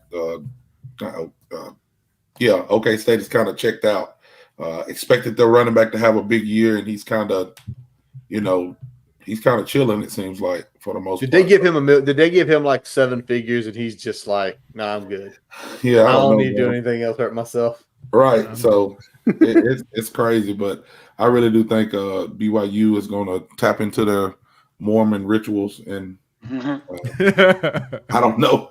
OK State is kind of checked out. Expected their running back to have a big year, and he's kind of, chilling. It seems like for the most. Did they give him Did they give him like 7 figures, and he's just like, nah, I'm good. Yeah, I don't need to do anything else. Hurt myself. Right. So it's crazy, but I really do think BYU is going to tap into their Mormon rituals and I don't know,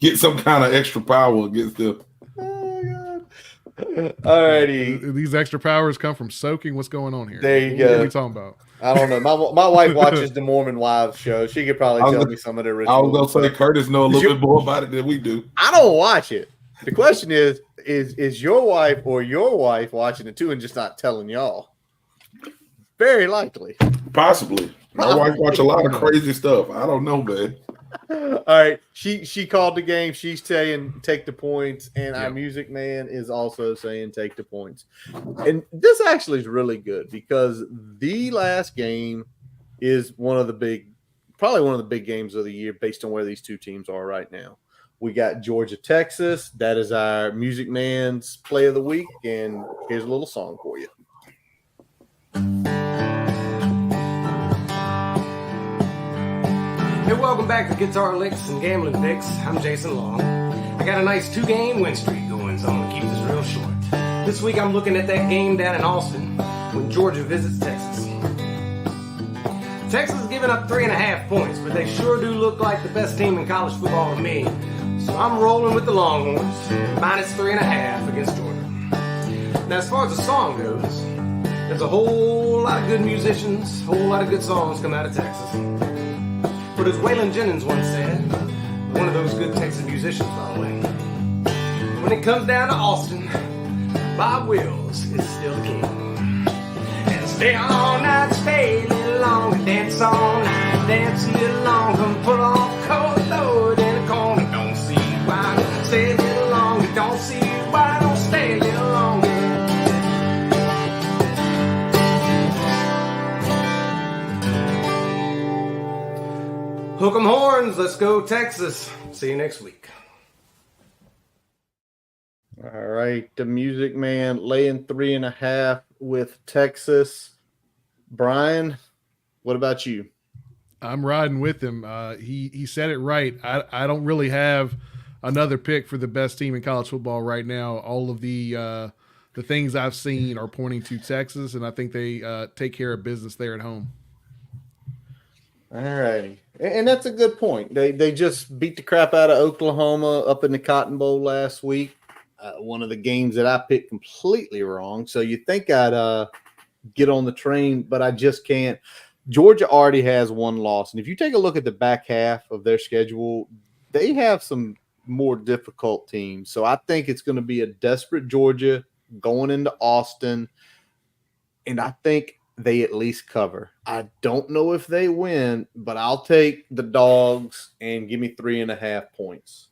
get some kind of extra power against them. Oh, God. All righty. These extra powers come from soaking. What's going on here? There you What go. are we talking about? I don't know. My wife watches the Mormon Wives show. She could probably tell me some of their rituals. I was going to say Curtis know a little bit more about it than we do. I don't watch it. The question is your wife or your wife watching it too and just not telling y'all? Very likely. Possibly. My wife watch a lot of crazy stuff. I don't know, man. All right. She called the game. She's saying take the points, and our music man is also saying take the points. And this actually is really good because the last game is probably one of the big games of the year based on where these two teams are right now. We got Georgia, Texas. That is our music man's play of the week, and here's a little song for you. Hey, welcome back to Guitar Licks and Gambling Picks. I'm Jason Long. I got a nice 2-game win streak going, so I'm going to keep this real short. This week I'm looking at that game down in Austin when Georgia visits Texas. Texas is giving up 3.5 points, but they sure do look like the best team in college football to me. So I'm rolling with the Longhorns, minus 3.5 against Georgia. Now, as far as the song goes, there's a whole lot of good musicians, a whole lot of good songs come out of Texas. But as Waylon Jennings once said, one of those good Texas musicians, by the way, when it comes down to Austin, Bob Wills is still the king. And stay all night, stay a little longer, dance all night, dance a little longer, put on cold load in the corner, don't see why. Stay a little longer, don't see why. Horns. Let's go, Texas. See you next week. All right. The Music Man laying 3.5 with Texas. Brian, what about you? I'm riding with him. He said it right. I don't really have another pick for the best team in college football right now. All of the things I've seen are pointing to Texas, and I think they take care of business there at home. All righty. And that's a good point. They just beat the crap out of Oklahoma up in the Cotton Bowl last week. One of the games that I picked completely wrong. So you think I'd get on the train, but I just can't. Georgia already has one loss. And if you take a look at the back half of their schedule, they have some more difficult teams. So I think it's going to be a desperate Georgia going into Austin. And I think they at least cover. I don't know if they win, but I'll take the Dogs and give me 3.5 points.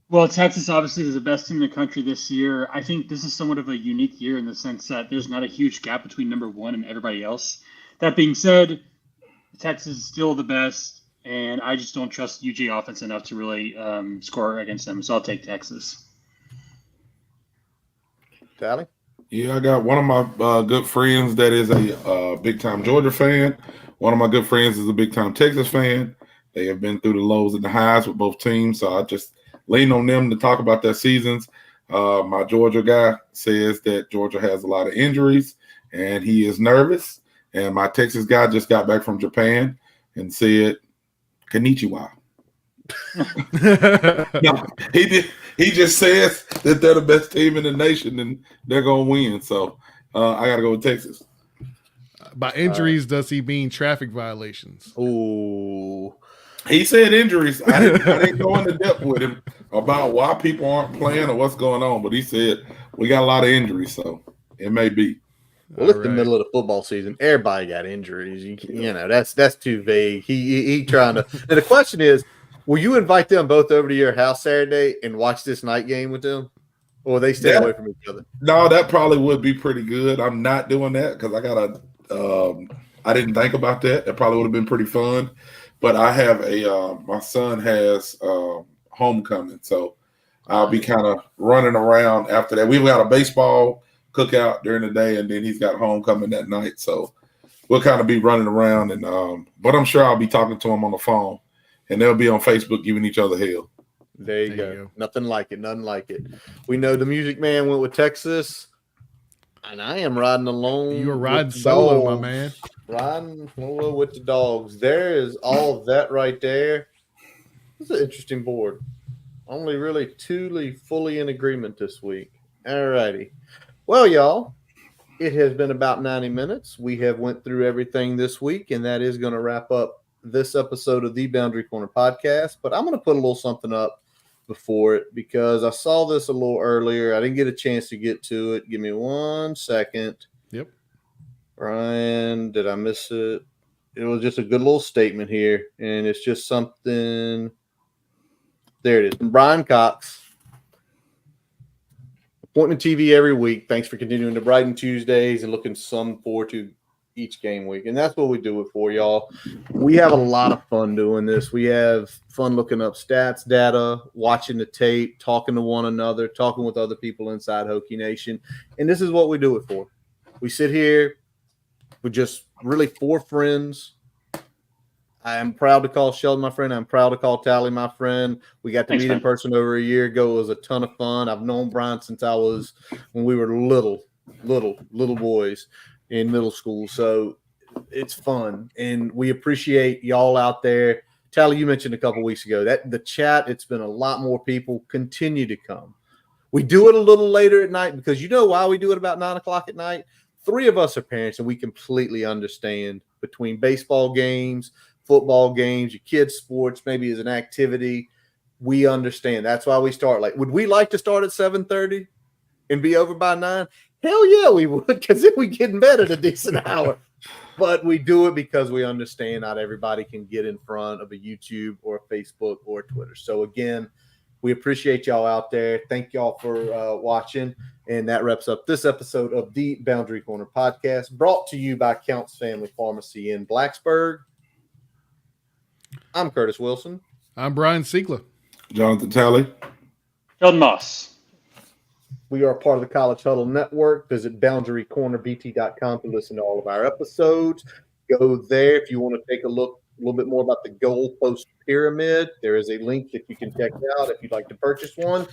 Well, Texas obviously is the best team in the country this year. I think this is somewhat of a unique year in the sense that there's not a huge gap between number one and everybody else. That being said, Texas is still the best, and I just don't trust UJ offense enough to really score against them. So I'll take Texas. Tally? Yeah, I got one of my good friends that is a big-time Georgia fan. One of my good friends is a big-time Texas fan. They have been through the lows and the highs with both teams, so I just lean on them to talk about their seasons. My Georgia guy says that Georgia has a lot of injuries, and he is nervous. And my Texas guy just got back from Japan and said, "Konnichiwa." No, he did. He just says that they're the best team in the nation and they're gonna win. So I got to go with Texas. By injuries, does he mean traffic violations? Ooh. He said injuries. I didn't go into depth with him about why people aren't playing or what's going on, but he said we got a lot of injuries, so it may be. Well, it's the middle of the football season. Everybody got injuries. You know, that's too vague. He trying to. And the question is, will you invite them both over to your house Saturday and watch this night game with them, or will they stay away from each other? No, that probably would be pretty good. I'm not doing that because I got I didn't think about that. That probably would have been pretty fun. But I have my son has homecoming, so I'll be kind of running around after that. We've got a baseball cookout during the day, and then he's got homecoming that night. So we'll kind of be running around, and but I'm sure I'll be talking to him on the phone, and they'll be on Facebook giving each other hell. There you go. Nothing like it. Nothing like it. We know the Music Man went with Texas, and I am riding alone. You were riding solo, my man. Riding solo with the Dogs. There is all of that right there. This is an interesting board. Only really two fully in agreement this week. All righty. Well, y'all, it has been about 90 minutes. We have went through everything this week, and that is going to wrap up this episode of the Boundary Corner podcast. But I'm going to put a little something up before it because I saw this a little earlier. I didn't get a chance to get to it. Give me 1 second. Yep. Brian, did I miss it? It was just a good little statement here, and it's just something. There it is. From Brian Cox. Appointment TV every week. Thanks for continuing to brighten Tuesdays and looking some forward to each game week. And that's what we do it for, y'all. We have a lot of fun doing this. We have fun looking up stats, data, watching the tape, talking to one another, talking with other people inside Hokie Nation. And this is what we do it for. We sit here with just really 4 friends. I am proud to call Sheldon my friend. I'm proud to call Tally my friend. We got to meet in person over a year ago. It was a ton of fun. I've known Brian since when we were little boys in middle school. So it's fun. And we appreciate y'all out there. Tally, you mentioned a couple weeks ago that the chat, it's been a lot more people continue to come. We do it a little later at night because you know why we do it about 9 o'clock at night? 3 of us are parents and we completely understand between baseball games, football games, your kids' sports, maybe as an activity. We understand. That's why we start late. Would we like to start at 7:30 and be over by 9? Hell yeah, we would, because then we get in bed at a decent hour. But we do it because we understand not everybody can get in front of a YouTube or a Facebook or a Twitter. So again, we appreciate y'all out there. Thank y'all for watching. And that wraps up this episode of the Boundary Corner podcast, brought to you by Counts Family Pharmacy in Blacksburg. I'm Curtis Wilson. I'm Brian Siegler. Jonathan Talley. Sheldon Moss. We are part of the College Huddle Network. Visit boundarycornerbt.com to listen to all of our episodes. Go there if you want to take a look a little bit more about the goalpost pyramid. There is a link that you can check out if you'd like to purchase one.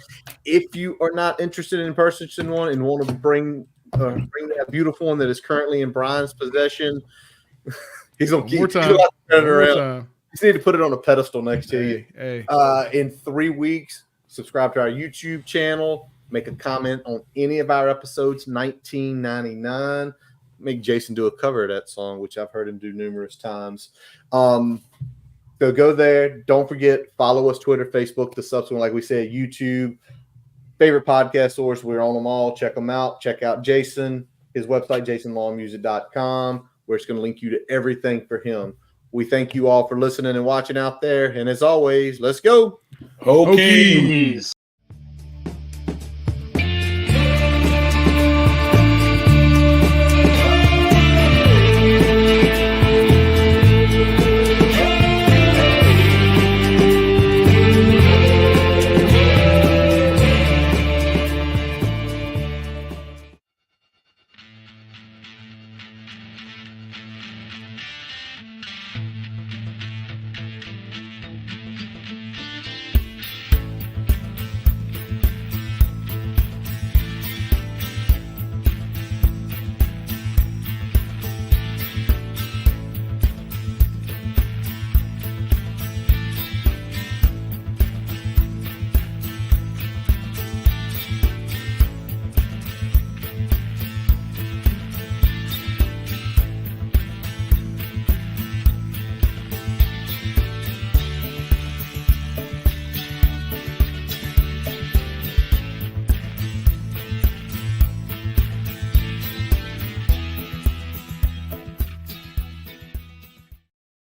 If you are not interested in purchasing one and want to bring that beautiful one that is currently in Brian's possession, he's going to keep One more time. You need to put it on a pedestal next to you. Hey. In 3 weeks, subscribe to our YouTube channel. Make a comment on any of our episodes. $19.99. Make Jason do a cover of that song, which I've heard him do numerous times. So go there. Don't forget, follow us, Twitter, Facebook, the subsequent, like we said, YouTube. Favorite podcast source. We're on them all. Check them out. Check out Jason, his website, jasonlongmusic.com, where it's going to link you to everything for him. We thank you all for listening and watching out there. And as always, let's go. Hokies.